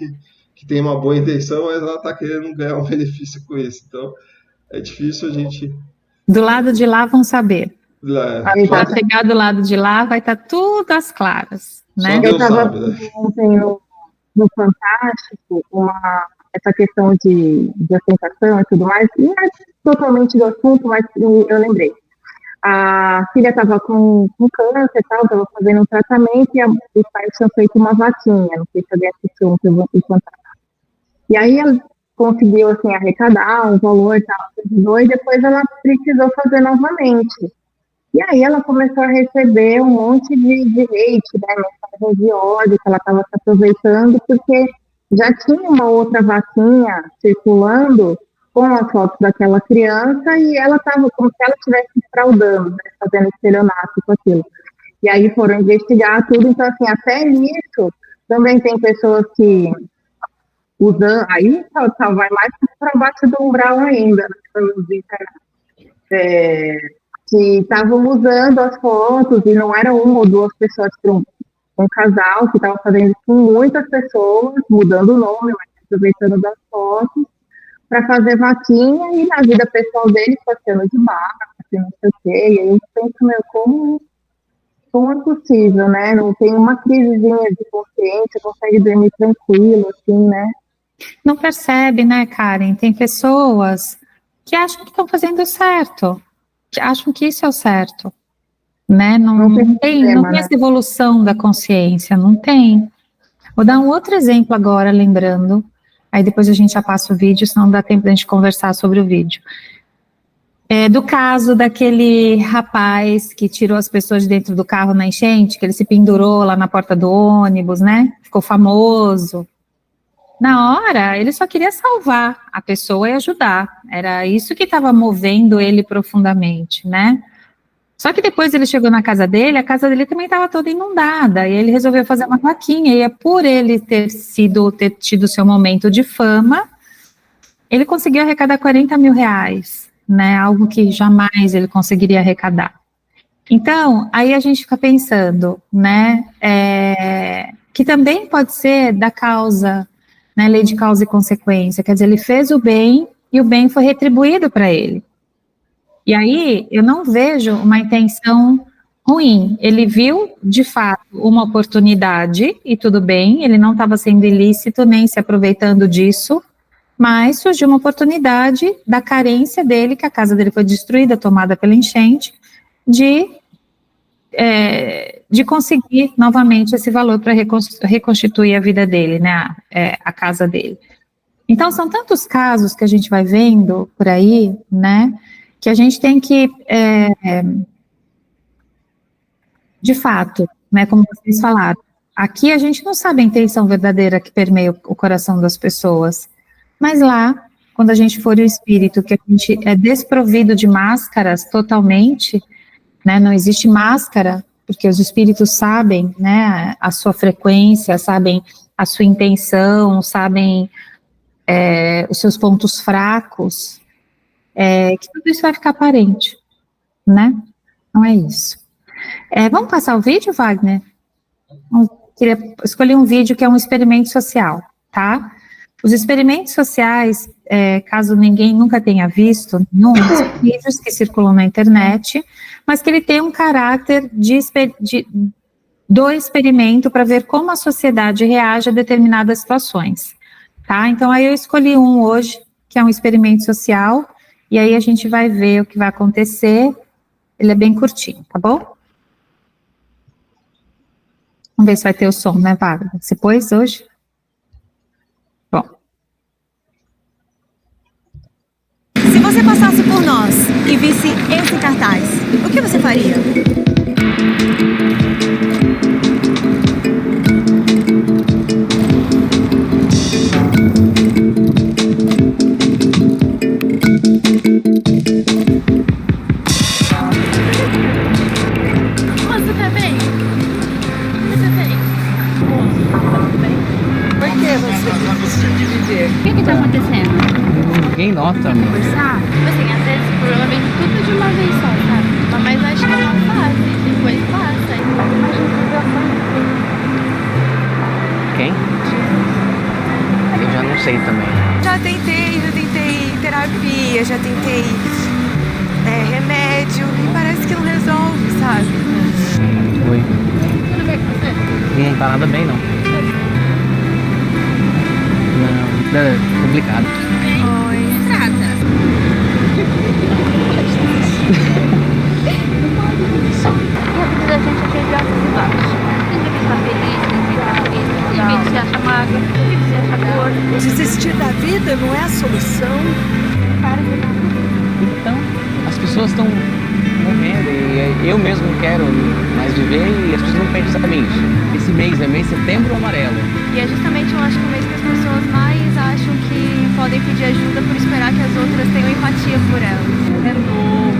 que tem uma boa intenção, mas ela está querendo ganhar um benefício com isso. Então, é difícil a gente... Do lado de lá vão saber. Para chegar do lado de lá, vai estar tudo às claras. Né? Eu estava ontem no Fantástico, essa questão de ostentação e tudo mais, não é totalmente do assunto, mas eu lembrei. A filha estava com câncer e tal, estava fazendo um tratamento e os pais tinham feito uma vaquinha, não sei se alguém assistiu um Fantástico. E aí ela conseguiu assim, arrecadar um valor e tal, e depois ela precisou fazer novamente. E aí ela começou a receber um monte de hate, né, mensagens de ódio, que ela estava se aproveitando, porque já tinha uma outra vaquinha circulando com as fotos daquela criança e ela estava como se ela estivesse fraudando, né, fazendo estelionato com aquilo. E aí foram investigar tudo, então assim, até nisso também tem pessoas que usam, aí vai mais para baixo do umbral ainda, né, que estavam usando as fotos e não era uma ou duas pessoas, um casal que estava fazendo isso com muitas pessoas, mudando o nome, mas aproveitando das fotos, para fazer vaquinha e na vida pessoal deles passando de barra, não sei o quê. E aí eu penso, como é possível, né? Não tem uma crisezinha de consciência, consegue dormir tranquilo, assim, né? Não percebe, né, Karen? Tem pessoas que acham que estão fazendo certo, que acham que isso é o certo. Né? Não tem essa evolução da consciência, não tem. Vou dar um outro exemplo agora, lembrando, aí depois a gente já passa o vídeo, senão não dá tempo da gente conversar sobre o vídeo. Do caso daquele rapaz que tirou as pessoas de dentro do carro na enchente, que ele se pendurou lá na porta do ônibus, né? Ficou famoso. Na hora, ele só queria salvar a pessoa e ajudar. Era isso que estava movendo ele profundamente, né? Só que depois ele chegou na casa dele, a casa dele também estava toda inundada, e ele resolveu fazer uma vaquinha, e é por ele ter tido seu momento de fama, ele conseguiu arrecadar 40 mil reais, né, algo que jamais ele conseguiria arrecadar. Então, aí a gente fica pensando, né, que também pode ser da causa, né, lei de causa e consequência, quer dizer, ele fez o bem e o bem foi retribuído para ele. E aí, eu não vejo uma intenção ruim. Ele viu, de fato, uma oportunidade, e tudo bem, ele não estava sendo ilícito, nem se aproveitando disso, mas surgiu uma oportunidade da carência dele, que a casa dele foi destruída, tomada pela enchente, de conseguir novamente esse valor para reconstituir a vida dele, né, a casa dele. Então, são tantos casos que a gente vai vendo por aí, né, que a gente tem que, de fato, né, como vocês falaram, aqui a gente não sabe a intenção verdadeira que permeia o coração das pessoas, mas lá, quando a gente for o espírito, que a gente é desprovido de máscaras totalmente, né, não existe máscara, porque os espíritos sabem, né, a sua frequência, sabem a sua intenção, sabem os seus pontos fracos, que tudo isso vai ficar aparente, né? Não é isso. Vamos passar o vídeo, Wagner? Eu queria escolher um vídeo que é um experimento social, tá? Os experimentos sociais, caso ninguém nunca tenha visto, são vídeos que circulam na internet, mas que ele tem um caráter do experimento para ver como a sociedade reage a determinadas situações, tá? Então, aí eu escolhi um hoje, que é um experimento social, e aí a gente vai ver o que vai acontecer. Ele é bem curtinho, tá bom? Vamos ver se vai ter o som, né, Wagner? Você pôs hoje? Bom. Se você passasse por nós e visse esse cartaz, o que você faria? Você tá bem? Você tá bem? Por que você desistiu de viver? O que tá acontecendo? Ninguém nota, mano. Conversar? Tipo assim, às vezes o problema vem tudo de uma vez só, sabe? Mas acho que é uma fase, depois passa. Quem? Eu já não sei também. Já tentei terapia, já tentei remédio e parece que não resolve, sabe? Oi. Tudo bem com você? Não tá nada bem, não. Não, é complicado. Oi. Trata. E a vida da gente aqui é de altos e baixos. Tem dia que tá feliz, tem dia que tá triste, tem dia que se acha magra, tem dia que se acha gorda. Desistir da vida não é a solução. Para de dar. Então, as pessoas estão morrendo e eu mesmo não quero mais viver e as pessoas não percebem isso. Esse mês é mês setembro amarelo. E é justamente, eu acho que o mês que as pessoas mais acham que podem pedir ajuda por esperar que as outras tenham empatia por elas. É novo,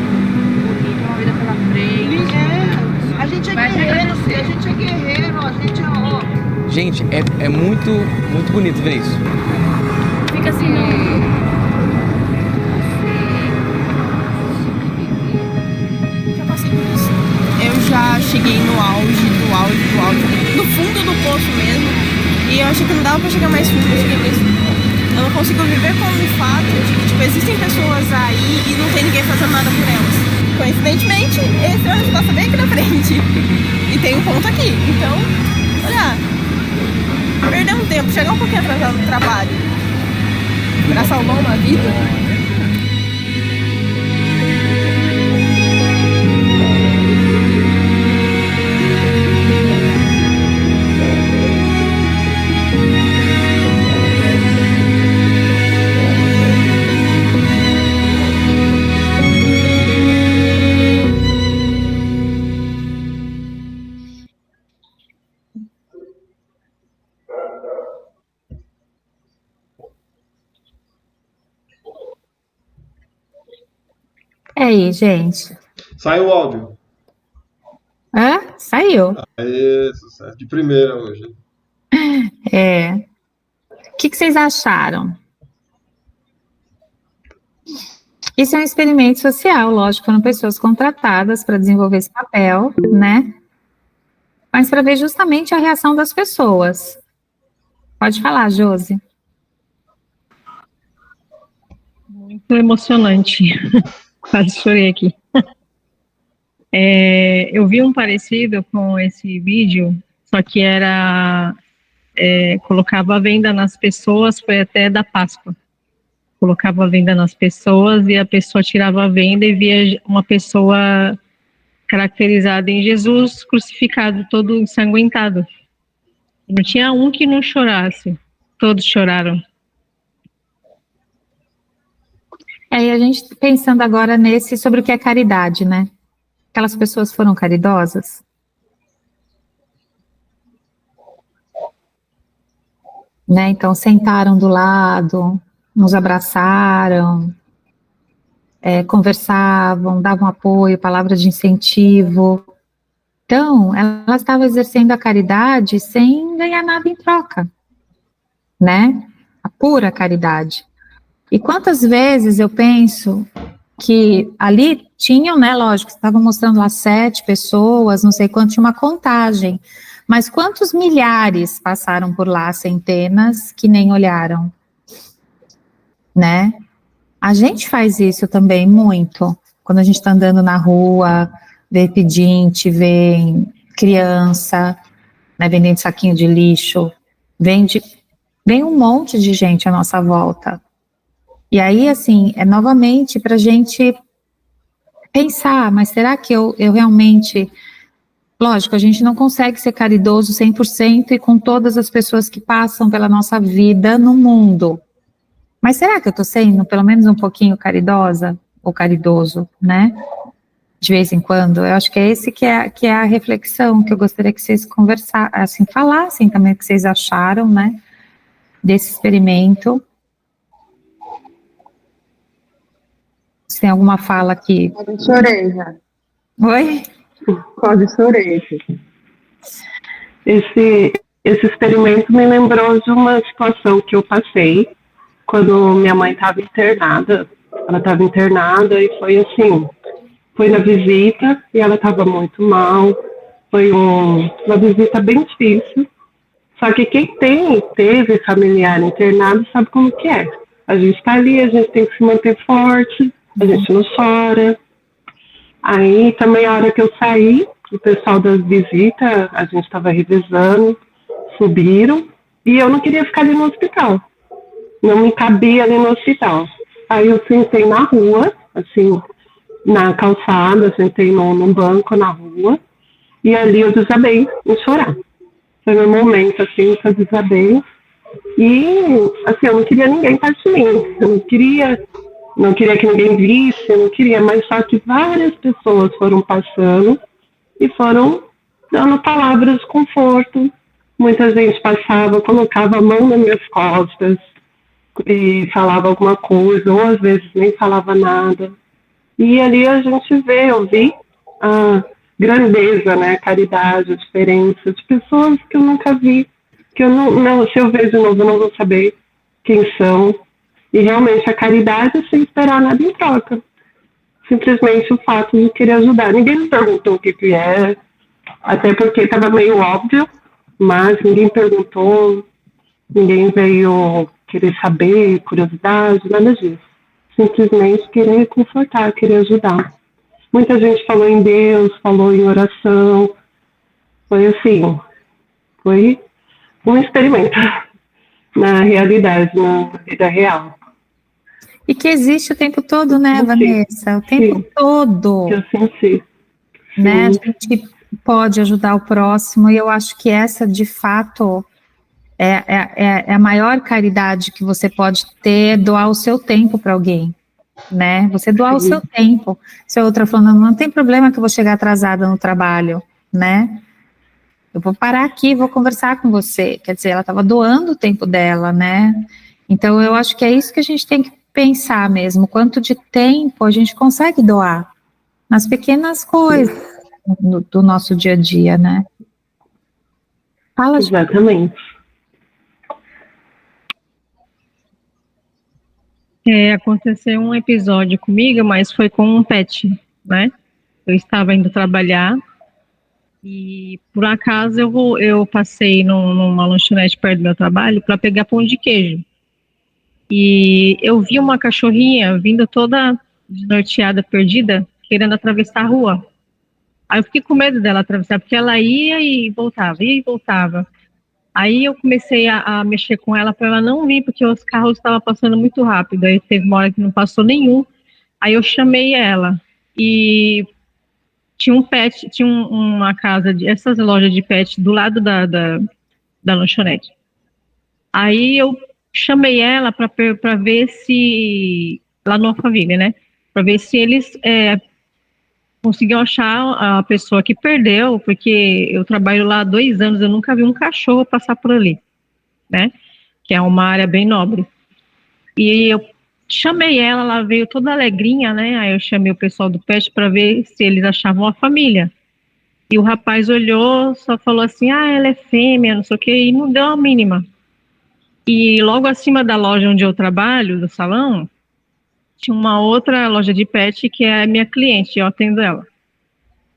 bonito, uma vida pela frente. A gente é Vai guerreiro, acontecer. a gente é guerreiro, a gente é ó. Gente, é muito, muito bonito ver isso. Fica assim, não. Já passei por isso. Eu já cheguei no auge, no fundo do poço mesmo. E eu achei que não dava pra chegar mais fundo, eu cheguei mesmo. Eu não consigo viver com o fato de que, tipo, existem pessoas aí e não tem ninguém fazendo nada por elas. Coincidentemente, esse ônibus passa bem aqui na frente. E tem um ponto aqui. Então, olha, perder um tempo, chegar um pouquinho atrasado no trabalho pra salvar uma vida. É aí, gente. Sai o áudio. Saiu. Aê, sucesso de primeira hoje. O que vocês acharam? Isso é um experimento social, lógico, foram pessoas contratadas para desenvolver esse papel, né? Mas para ver justamente a reação das pessoas. Pode falar, Josi. Muito emocionante. Quase chorei aqui. Eu vi um parecido com esse vídeo, só que era colocava a venda nas pessoas, foi até da Páscoa. Colocava a venda nas pessoas e a pessoa tirava a venda e via uma pessoa caracterizada em Jesus crucificado, todo ensanguentado. Não tinha um que não chorasse, todos choraram. E a gente pensando agora sobre o que é caridade, né? Aquelas pessoas foram caridosas? Né? Então, sentaram do lado, nos abraçaram, conversavam, davam apoio, palavras de incentivo. Então, elas estavam exercendo a caridade sem ganhar nada em troca, né? A pura caridade. E quantas vezes eu penso que ali tinham, né, lógico, estavam mostrando lá 7 pessoas, não sei quanto, tinha uma contagem, mas quantos milhares passaram por lá, centenas, que nem olharam, né? A gente faz isso também muito, quando a gente está andando na rua, vê pedinte, vê criança, né, vendendo saquinho de lixo, vem um monte de gente à nossa volta. E aí, assim, novamente para a gente pensar, mas será que eu realmente... Lógico, a gente não consegue ser caridoso 100% e com todas as pessoas que passam pela nossa vida no mundo. Mas será que eu estou sendo pelo menos um pouquinho caridosa ou caridoso, né? De vez em quando? Eu acho que é esse que é a reflexão que eu gostaria que vocês conversassem, assim, falassem também o que vocês acharam, né? Desse experimento. Se tem alguma fala aqui. Quase chorei já. Oi? Quase chorei. Esse experimento me lembrou de uma situação que eu passei quando minha mãe estava internada. Ela estava internada e foi assim, foi na visita e ela estava muito mal. Foi uma visita bem difícil. Só que quem teve familiar internado sabe como que é. A gente está ali, a gente tem que se manter forte, a gente não chora. Aí também a hora que eu saí, o pessoal da visita, a gente estava revezando, subiram, e eu não queria ficar ali no hospital. Não me cabia ali no hospital. Aí eu sentei na rua, assim, na calçada, sentei num banco na rua, e ali eu desabei em chorar. Foi meu momento, assim, que eu desabei. E, assim, eu não queria ninguém perto de mim. Eu não queria que ninguém visse, eu não queria, mas só que várias pessoas foram passando e foram dando palavras de conforto. Muita gente passava, colocava a mão nas minhas costas e falava alguma coisa, ou às vezes nem falava nada. E ali a gente eu vi a grandeza, né, a caridade, a diferença de pessoas que eu nunca vi, que eu não, se eu ver de novo eu não vou saber quem são. E realmente a caridade é sem esperar nada em troca. Simplesmente o fato de querer ajudar. Ninguém me perguntou o que é, até porque estava meio óbvio, mas ninguém perguntou, ninguém veio querer saber, curiosidade, nada disso. Simplesmente querer confortar, querer ajudar. Muita gente falou em Deus, falou em oração. Foi assim, foi um experimento na realidade, na vida real. E que existe o tempo todo, né, Sim. Vanessa? O tempo Sim. todo. Que eu senti. Né? A gente pode ajudar o próximo, e eu acho que essa, de fato, é a maior caridade que você pode ter, doar o seu tempo para alguém, né? Você doar o seu tempo. Se a outra falando, não tem problema que eu vou chegar atrasada no trabalho, né? Eu vou parar aqui, vou conversar com você. Quer dizer, ela estava doando o tempo dela, né? Então, eu acho que é isso que a gente tem que pensar mesmo, quanto de tempo a gente consegue doar nas pequenas coisas, do nosso dia a dia, né? Fala, Exatamente. Aconteceu um episódio comigo, mas foi com um pet, né? Eu estava indo trabalhar e, por acaso, eu passei numa lanchonete perto do meu trabalho para pegar pão de queijo. E eu vi uma cachorrinha vindo toda desnorteada, perdida, querendo atravessar a rua. Aí eu fiquei com medo dela atravessar, porque ela ia e voltava, ia e voltava. Aí eu comecei a mexer com ela para ela não vir, porque os carros estavam passando muito rápido. Aí teve uma hora que não passou nenhum. Aí eu chamei ela e tinha um pet, tinha uma casa, essas lojas de pet do lado da lanchonete. Aí eu chamei ela para ver se, lá no Alphaville, né? Para ver se eles conseguiam achar a pessoa que perdeu, porque eu trabalho lá há 2 anos, eu nunca vi um cachorro passar por ali, né? Que é uma área bem nobre. E eu chamei ela veio toda alegrinha, né? Aí eu chamei o pessoal do pet para ver se eles achavam a família. E o rapaz olhou, só falou assim, ela é fêmea, não sei o quê, e não deu a mínima. E logo acima da loja onde eu trabalho, do salão, tinha uma outra loja de pet que é a minha cliente, eu atendo ela.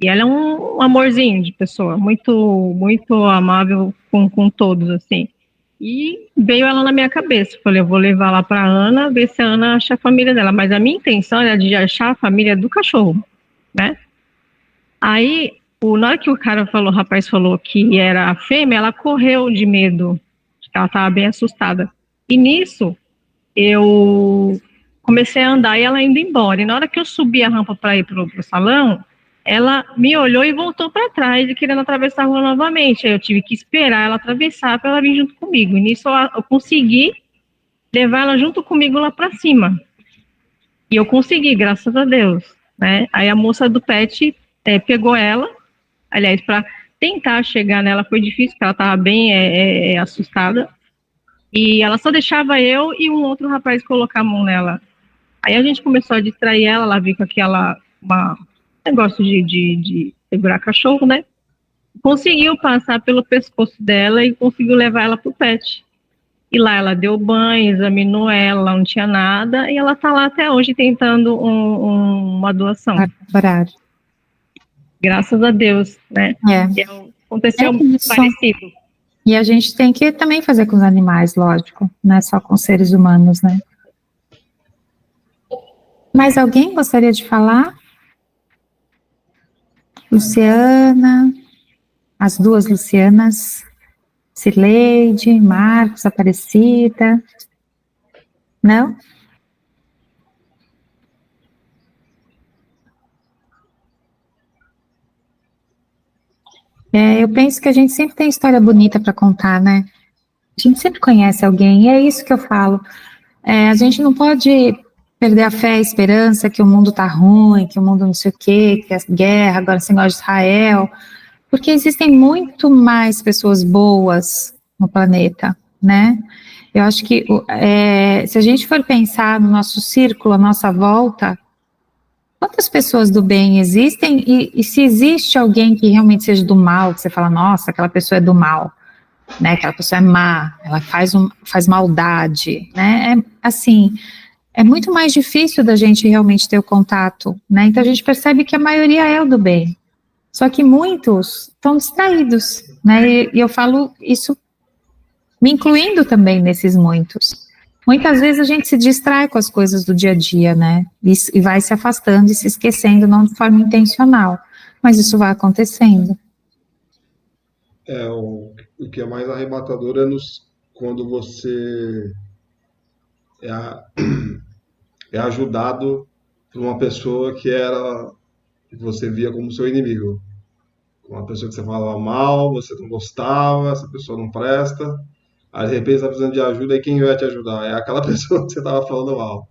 E ela é um amorzinho de pessoa, muito, muito amável com todos, assim. E veio ela na minha cabeça. Falei, eu vou levar lá para Ana, ver se a Ana acha a família dela. Mas a minha intenção era de achar a família do cachorro, né? Aí, na hora que o rapaz falou que era a fêmea, ela correu de medo, porque ela estava bem assustada. E nisso, eu comecei a andar e ela indo embora. E na hora que eu subi a rampa para ir pro salão, ela me olhou e voltou para trás, querendo atravessar a rua novamente. Aí eu tive que esperar ela atravessar para ela vir junto comigo. E nisso eu consegui levar ela junto comigo lá para cima. E eu consegui, graças a Deus, né? Aí a moça do pet pegou ela, aliás, para tentar chegar nela foi difícil, porque ela estava bem assustada. E ela só deixava eu e um outro rapaz colocar a mão nela. Aí a gente começou a distrair ela veio com negócio de segurar cachorro, né? Conseguiu passar pelo pescoço dela e conseguiu levar ela pro pet. E lá ela deu banho, examinou ela, não tinha nada, e ela tá lá até hoje tentando uma doação. Horário. Graças a Deus, né? Aconteceu parecido. E a gente tem que também fazer com os animais, lógico, não é só com os seres humanos, né? Mais alguém gostaria de falar? Luciana, as duas Lucianas, Cileide, Marcos, Aparecida, não? Eu penso que a gente sempre tem história bonita para contar, né? A gente sempre conhece alguém, e é isso que eu falo. A gente não pode perder a fé, a esperança que o mundo tá ruim, que o mundo não sei o quê, que a guerra, agora esse negócio de Israel, porque existem muito mais pessoas boas no planeta, né? Eu acho que se a gente for pensar no nosso círculo, a nossa volta, quantas pessoas do bem existem e se existe alguém que realmente seja do mal, que você fala, nossa, aquela pessoa é do mal, né? Aquela pessoa é má, ela faz maldade, né? É muito mais difícil da gente realmente ter o contato, né? Então a gente percebe que a maioria é o do bem. Só que muitos estão distraídos, né? E eu falo isso me incluindo também nesses muitos. Muitas vezes a gente se distrai com as coisas do dia a dia, né? E vai se afastando e se esquecendo, não de forma intencional. Mas isso vai acontecendo. O que é mais arrebatador é quando você é ajudado por uma pessoa que você via como seu inimigo. Uma pessoa que você falava mal, você não gostava, essa pessoa não presta. Aí de repente você está precisando de ajuda e quem vai te ajudar? É aquela pessoa que você estava falando mal.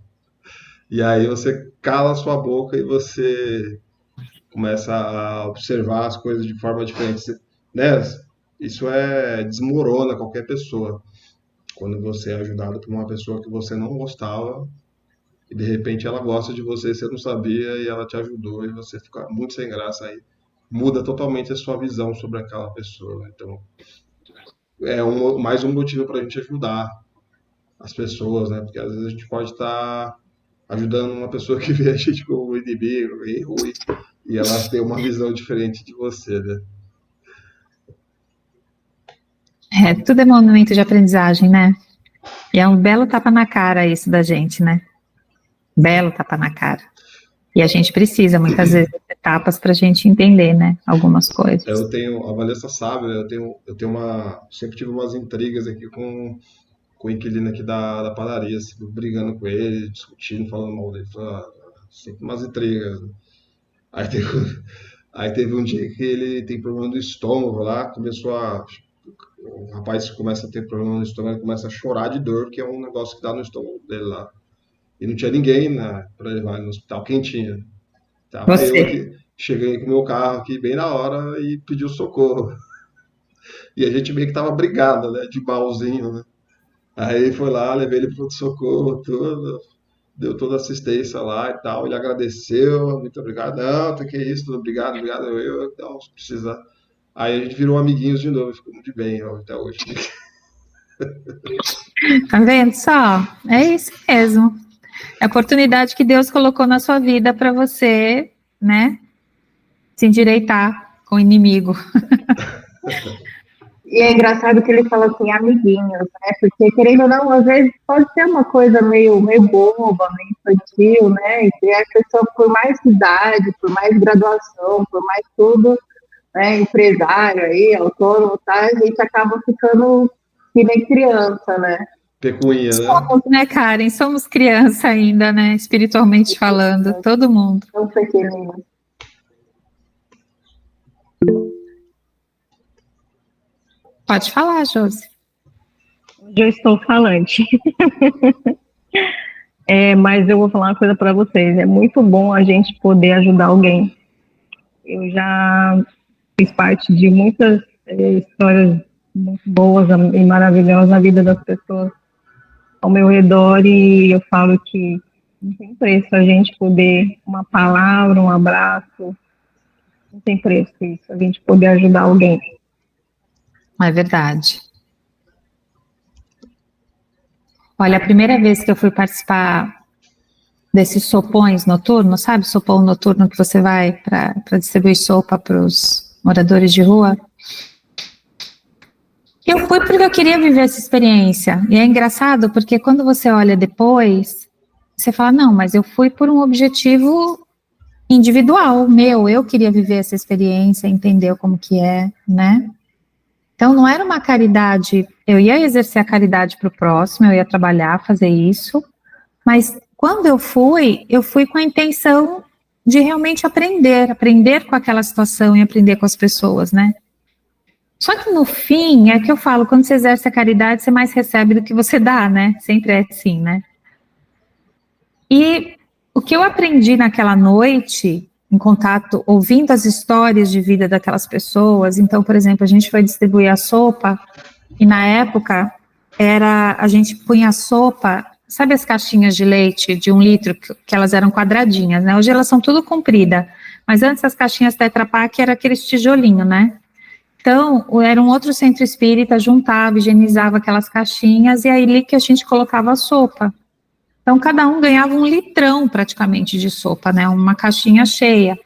E aí você cala a sua boca e você começa a observar as coisas de forma diferente. Né? Isso desmorona qualquer pessoa. Quando você é ajudado por uma pessoa que você não gostava e de repente ela gosta de você, você não sabia e ela te ajudou e você fica muito sem graça aí. muda totalmente a sua visão sobre aquela pessoa, né? Então, mais um motivo para a gente ajudar as pessoas, né? Porque às vezes a gente pode estar ajudando uma pessoa que vê a gente como inimigo e ruim, e ela tem uma visão diferente de você, né? Tudo é momento de aprendizagem, né? E é um belo tapa na cara isso da gente, né? Belo tapa na cara. E a gente precisa, muitas vezes, de etapas para a gente entender, né? Algumas coisas. A Vanessa sabe, né? Sempre tive umas intrigas aqui com o inquilino aqui da padaria, sempre brigando com ele, discutindo, falando mal dele, sempre umas intrigas. Aí teve um dia que ele tem problema do estômago lá, o rapaz começa a ter problema no estômago, ele começa a chorar de dor, que é um negócio que dá no estômago dele lá. E não tinha ninguém, né, para levar ele no hospital. Quem tinha? Tava eu aqui, cheguei com o meu carro aqui bem na hora e pediu socorro. E a gente meio que tava brigado, né, de malzinho, né. Aí foi lá, levei ele pro socorro, tudo, deu toda a assistência lá e tal. Ele agradeceu, muito obrigado. Não, que isso, tudo obrigado, então, se precisar. Aí a gente virou amiguinhos de novo, ficou muito bem até hoje. Tá vendo só? É isso mesmo. É a oportunidade que Deus colocou na sua vida para você, né, se endireitar com o inimigo. E é engraçado que ele fala assim, amiguinhos, né? Porque, querendo ou não, às vezes pode ser uma coisa meio boba, meio infantil, né? E a pessoa, por mais idade, por mais graduação, por mais tudo, né, empresário aí, autônomo, tá? A gente acaba ficando que nem criança, né? Pecuinha, né? Somos, né, Karen? Somos criança ainda, né? Espiritualmente falando, todo mundo. Tão pequenininho. Pode falar, Josi. Hoje eu estou falante. Mas eu vou falar uma coisa para vocês. É muito bom a gente poder ajudar alguém. Eu já fiz parte de muitas histórias muito boas e maravilhosas na vida das pessoas ao meu redor, e eu falo que não tem preço a gente poder, uma palavra, um abraço, não tem preço isso, a gente poder ajudar alguém. É verdade. Olha, a primeira vez que eu fui participar desses sopões noturnos, sabe, sopão noturno que você vai para distribuir sopa para os moradores de rua, eu fui porque eu queria viver essa experiência. E é engraçado porque quando você olha depois, você fala, não, mas eu fui por um objetivo individual, meu, eu queria viver essa experiência, entender como que é, né? Então não era uma caridade, eu ia exercer a caridade para o próximo, eu ia trabalhar, fazer isso, mas quando eu fui com a intenção de realmente aprender com aquela situação e aprender com as pessoas, né? Só que no fim, é que eu falo, quando você exerce a caridade, você mais recebe do que você dá, né? Sempre é assim, né? E o que eu aprendi naquela noite, em contato, ouvindo as histórias de vida daquelas pessoas, então, por exemplo, a gente foi distribuir a sopa, e na época, a gente punha a sopa, sabe as caixinhas de leite de 1 litro, que elas eram quadradinhas, né? Hoje elas são tudo compridas, mas antes as caixinhas Tetra Pak era aqueles tijolinhos, né? Então, era um outro centro espírita, juntava, higienizava aquelas caixinhas, e aí ali que a gente colocava a sopa. Então, cada um ganhava 1 litrão, praticamente, de sopa, né, uma caixinha cheia.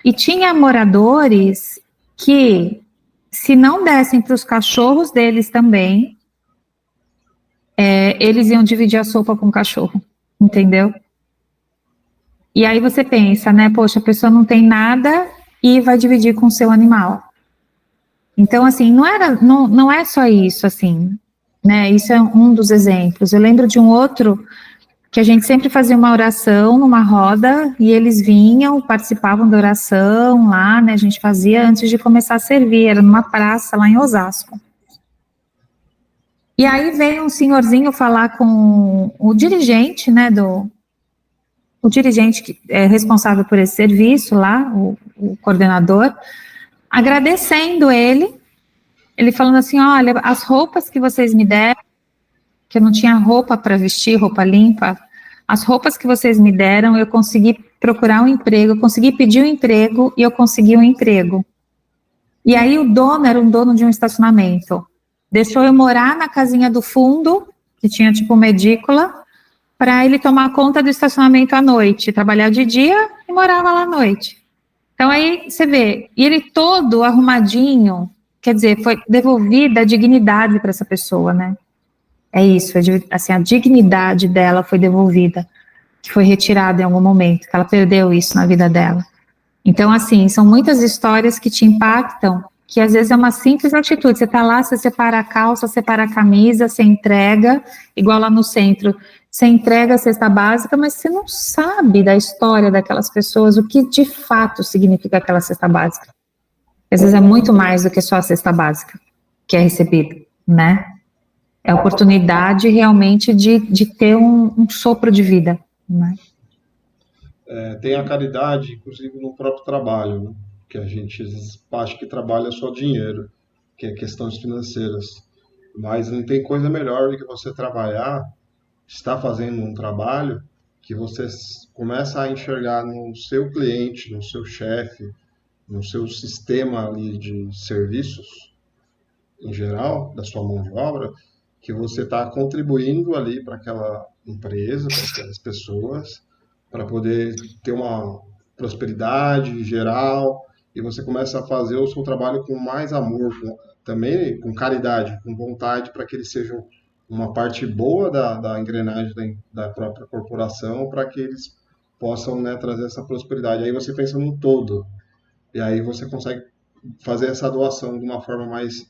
E tinha moradores que, se não dessem para os cachorros deles também, eles iam dividir a sopa com o cachorro, entendeu? E aí você pensa, né, poxa, a pessoa não tem nada e vai dividir com o seu animal. Então, assim, não é só isso, assim, né, isso é um dos exemplos. Eu lembro de um outro, que a gente sempre fazia uma oração numa roda, e eles vinham, participavam da oração lá, né, a gente fazia antes de começar a servir, era numa praça lá em Osasco. E aí veio um senhorzinho falar com o dirigente, né, o dirigente que é responsável por esse serviço lá, o coordenador, agradecendo ele falando assim, olha, as roupas que vocês me deram, que eu não tinha roupa para vestir, roupa limpa, as roupas que vocês me deram, eu consegui procurar um emprego, eu consegui pedir um emprego e eu consegui um emprego. E aí o dono era um dono de um estacionamento. Deixou eu morar na casinha do fundo, que tinha tipo uma edícula, para ele tomar conta do estacionamento à noite, trabalhar de dia e morava lá à noite. Então aí você vê, e ele todo arrumadinho, quer dizer, foi devolvida a dignidade para essa pessoa, né? É isso, assim, a dignidade dela foi devolvida, que foi retirada em algum momento, que ela perdeu isso na vida dela. Então, assim, são muitas histórias que te impactam, que às vezes é uma simples atitude. Você está lá, você separa a calça, separa a camisa, você entrega, igual lá no centro, você entrega a cesta básica, mas você não sabe da história daquelas pessoas, o que de fato significa aquela cesta básica. Às vezes é muito mais do que só a cesta básica que é recebida, né? É a oportunidade realmente de ter um sopro de vida, né? Tem a caridade, inclusive, no próprio trabalho, né? Que a gente acha que trabalha só dinheiro, que é questões financeiras. Mas não tem coisa melhor do que você trabalhar, estar fazendo um trabalho que você começa a enxergar no seu cliente, no seu chefe, no seu sistema ali de serviços, em geral, da sua mão de obra, que você está contribuindo ali para aquela empresa, para aquelas pessoas, para poder ter uma prosperidade geral, e você começa a fazer o seu trabalho com mais amor, também com caridade, com vontade, para que eles sejam uma parte boa da engrenagem da própria corporação, para que eles possam, né, trazer essa prosperidade. Aí você pensa no todo, e aí você consegue fazer essa doação de uma forma mais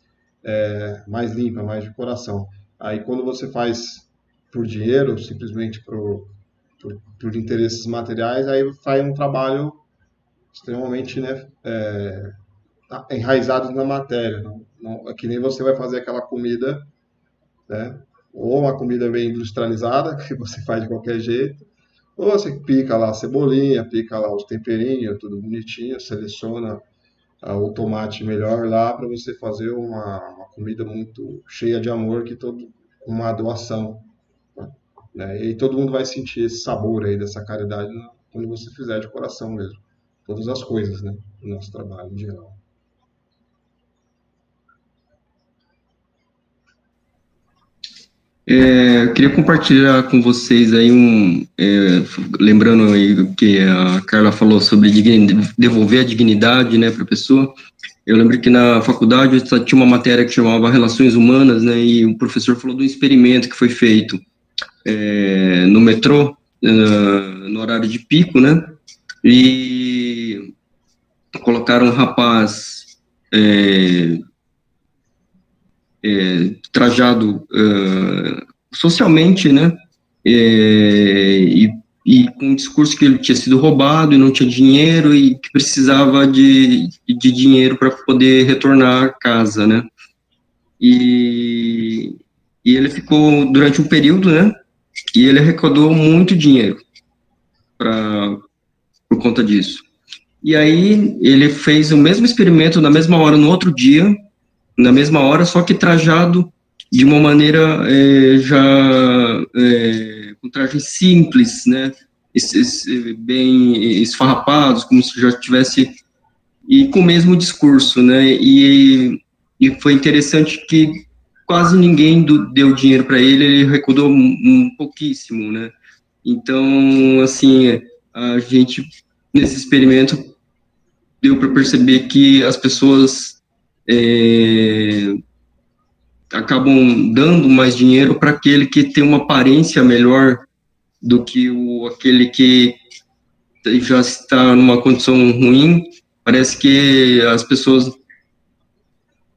limpa, mais de coração. Aí quando você faz por dinheiro, simplesmente por interesses materiais, aí faz um trabalho extremamente, né, enraizado na matéria. Não, é que nem você vai fazer aquela comida, né, ou uma comida bem industrializada, que você faz de qualquer jeito, ou você pica lá a cebolinha, pica lá os temperinhos, tudo bonitinho, seleciona o tomate melhor lá para você fazer uma comida muito cheia de amor, uma doação, né? E todo mundo vai sentir esse sabor aí dessa caridade quando você fizer de coração mesmo, todas as coisas, né, do nosso trabalho em geral. Eu queria compartilhar com vocês aí lembrando aí que a Carla falou sobre devolver a dignidade, né, para a pessoa. Eu lembro que na faculdade eu tinha uma matéria que chamava Relações Humanas, né, e o professor falou do experimento que foi feito no metrô, no horário de pico, né, e colocaram um rapaz trajado socialmente, né, e com um discurso que ele tinha sido roubado e não tinha dinheiro e que precisava de dinheiro para poder retornar à casa, né, e ele ficou durante um período, né, e ele arrecadou muito dinheiro por conta disso. E aí ele fez o mesmo experimento na mesma hora, no outro dia, na mesma hora, só que trajado de uma maneira com trajes simples, né, bem esfarrapados, como se já tivesse, e com o mesmo discurso, né, e foi interessante que quase ninguém deu dinheiro para ele arrecadou um pouquíssimo, né. Então, assim, a gente, nesse experimento, deu para perceber que as pessoas acabam dando mais dinheiro para aquele que tem uma aparência melhor do que aquele que já está numa condição ruim. Parece que as pessoas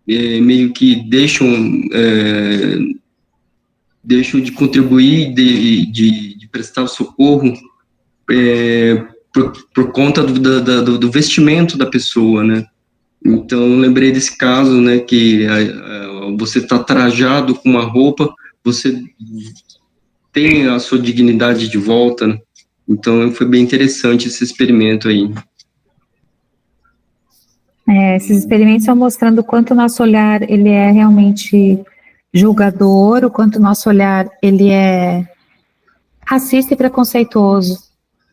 meio que deixam de contribuir, de prestar socorro por conta do vestimento da pessoa, né? Então, eu lembrei desse caso, né, que você está trajado com uma roupa, você tem a sua dignidade de volta, né? Então, foi bem interessante esse experimento aí. Esses experimentos estão mostrando o quanto o nosso olhar, ele é realmente julgador, o quanto o nosso olhar, ele é racista e preconceituoso,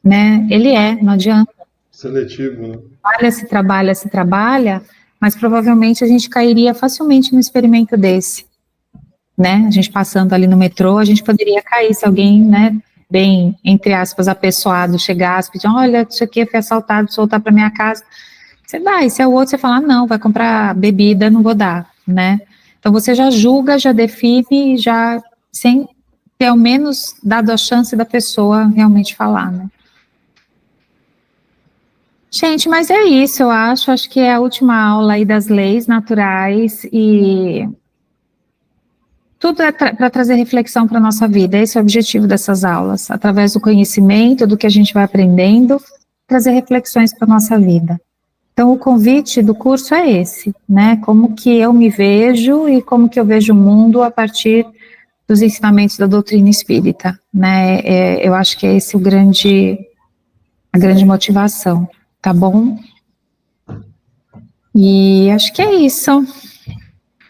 né? Ele não adianta. Seletivo, né? Se trabalha, mas provavelmente a gente cairia facilmente num experimento desse, né? A gente passando ali no metrô, a gente poderia cair se alguém, né, bem, entre aspas, apessoado, chegasse, pedir, olha, isso aqui eu fui assaltado, soltar para minha casa. Você dá, e se é o outro, você fala, não, vai comprar bebida, não vou dar, né? Então você já julga, já define, já sem ter ao menos dado a chance da pessoa realmente falar, né? Gente, mas é isso, eu acho que é a última aula aí das leis naturais e tudo é para trazer reflexão para a nossa vida, esse é o objetivo dessas aulas, através do conhecimento, do que a gente vai aprendendo, trazer reflexões para a nossa vida. Então, o convite do curso é esse, né, como que eu me vejo e como que eu vejo o mundo a partir dos ensinamentos da doutrina espírita, né, eu acho que é esse a grande motivação, tá bom? E acho que é isso,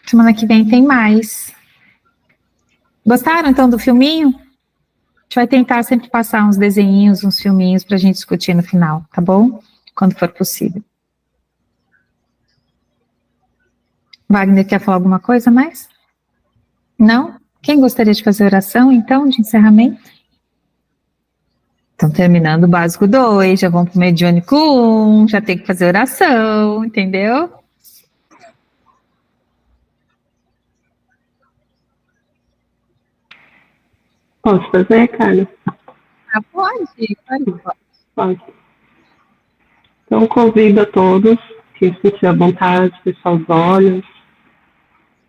semana que vem tem mais. Gostaram, então, do filminho? A gente vai tentar sempre passar uns desenhinhos, uns filminhos pra gente discutir no final, tá bom? Quando for possível. Wagner, quer falar alguma coisa mais? Não? Quem gostaria de fazer oração, então, de encerramento? Estão terminando o básico 2, já vão pro mediúnico 1, já tem que fazer oração, entendeu? Posso fazer, Carla? Ah, pode. Pode. Então, convido a todos que sentir a vontade, fechar os olhos,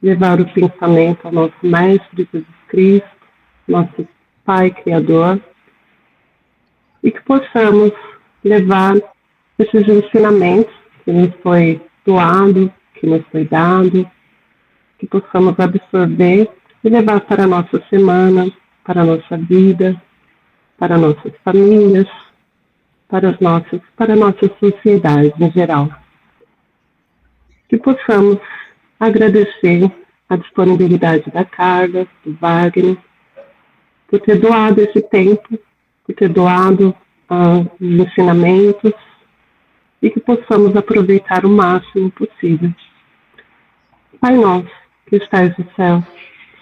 levar o pensamento ao nosso Mestre Jesus Cristo, nosso Pai Criador, e que possamos levar esses ensinamentos que nos foi doado, que nos foi dado, que possamos absorver e levar para a nossa semana, para a nossa vida, para nossas famílias, para a nossa sociedade em geral. Que possamos agradecer a disponibilidade da Carla, do Wagner, por ter doado esse tempo, por ter doado os ensinamentos e que possamos aproveitar o máximo possível. Pai nosso, que estais no céu,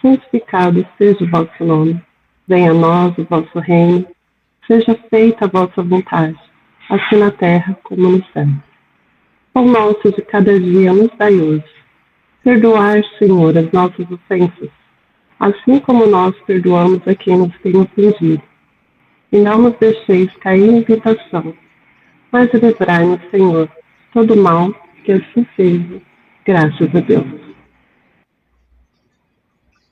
santificado seja o vosso nome. Venha a nós o vosso reino, seja feita a vossa vontade, assim na terra como no céu. Pão nosso de cada dia nos dai hoje. Perdoai, Senhor, as nossas ofensas, assim como nós perdoamos a quem nos tem ofendido. E não nos deixeis cair em tentação, mas livrai-nos, Senhor, todo mal que assim seja, graças a Deus.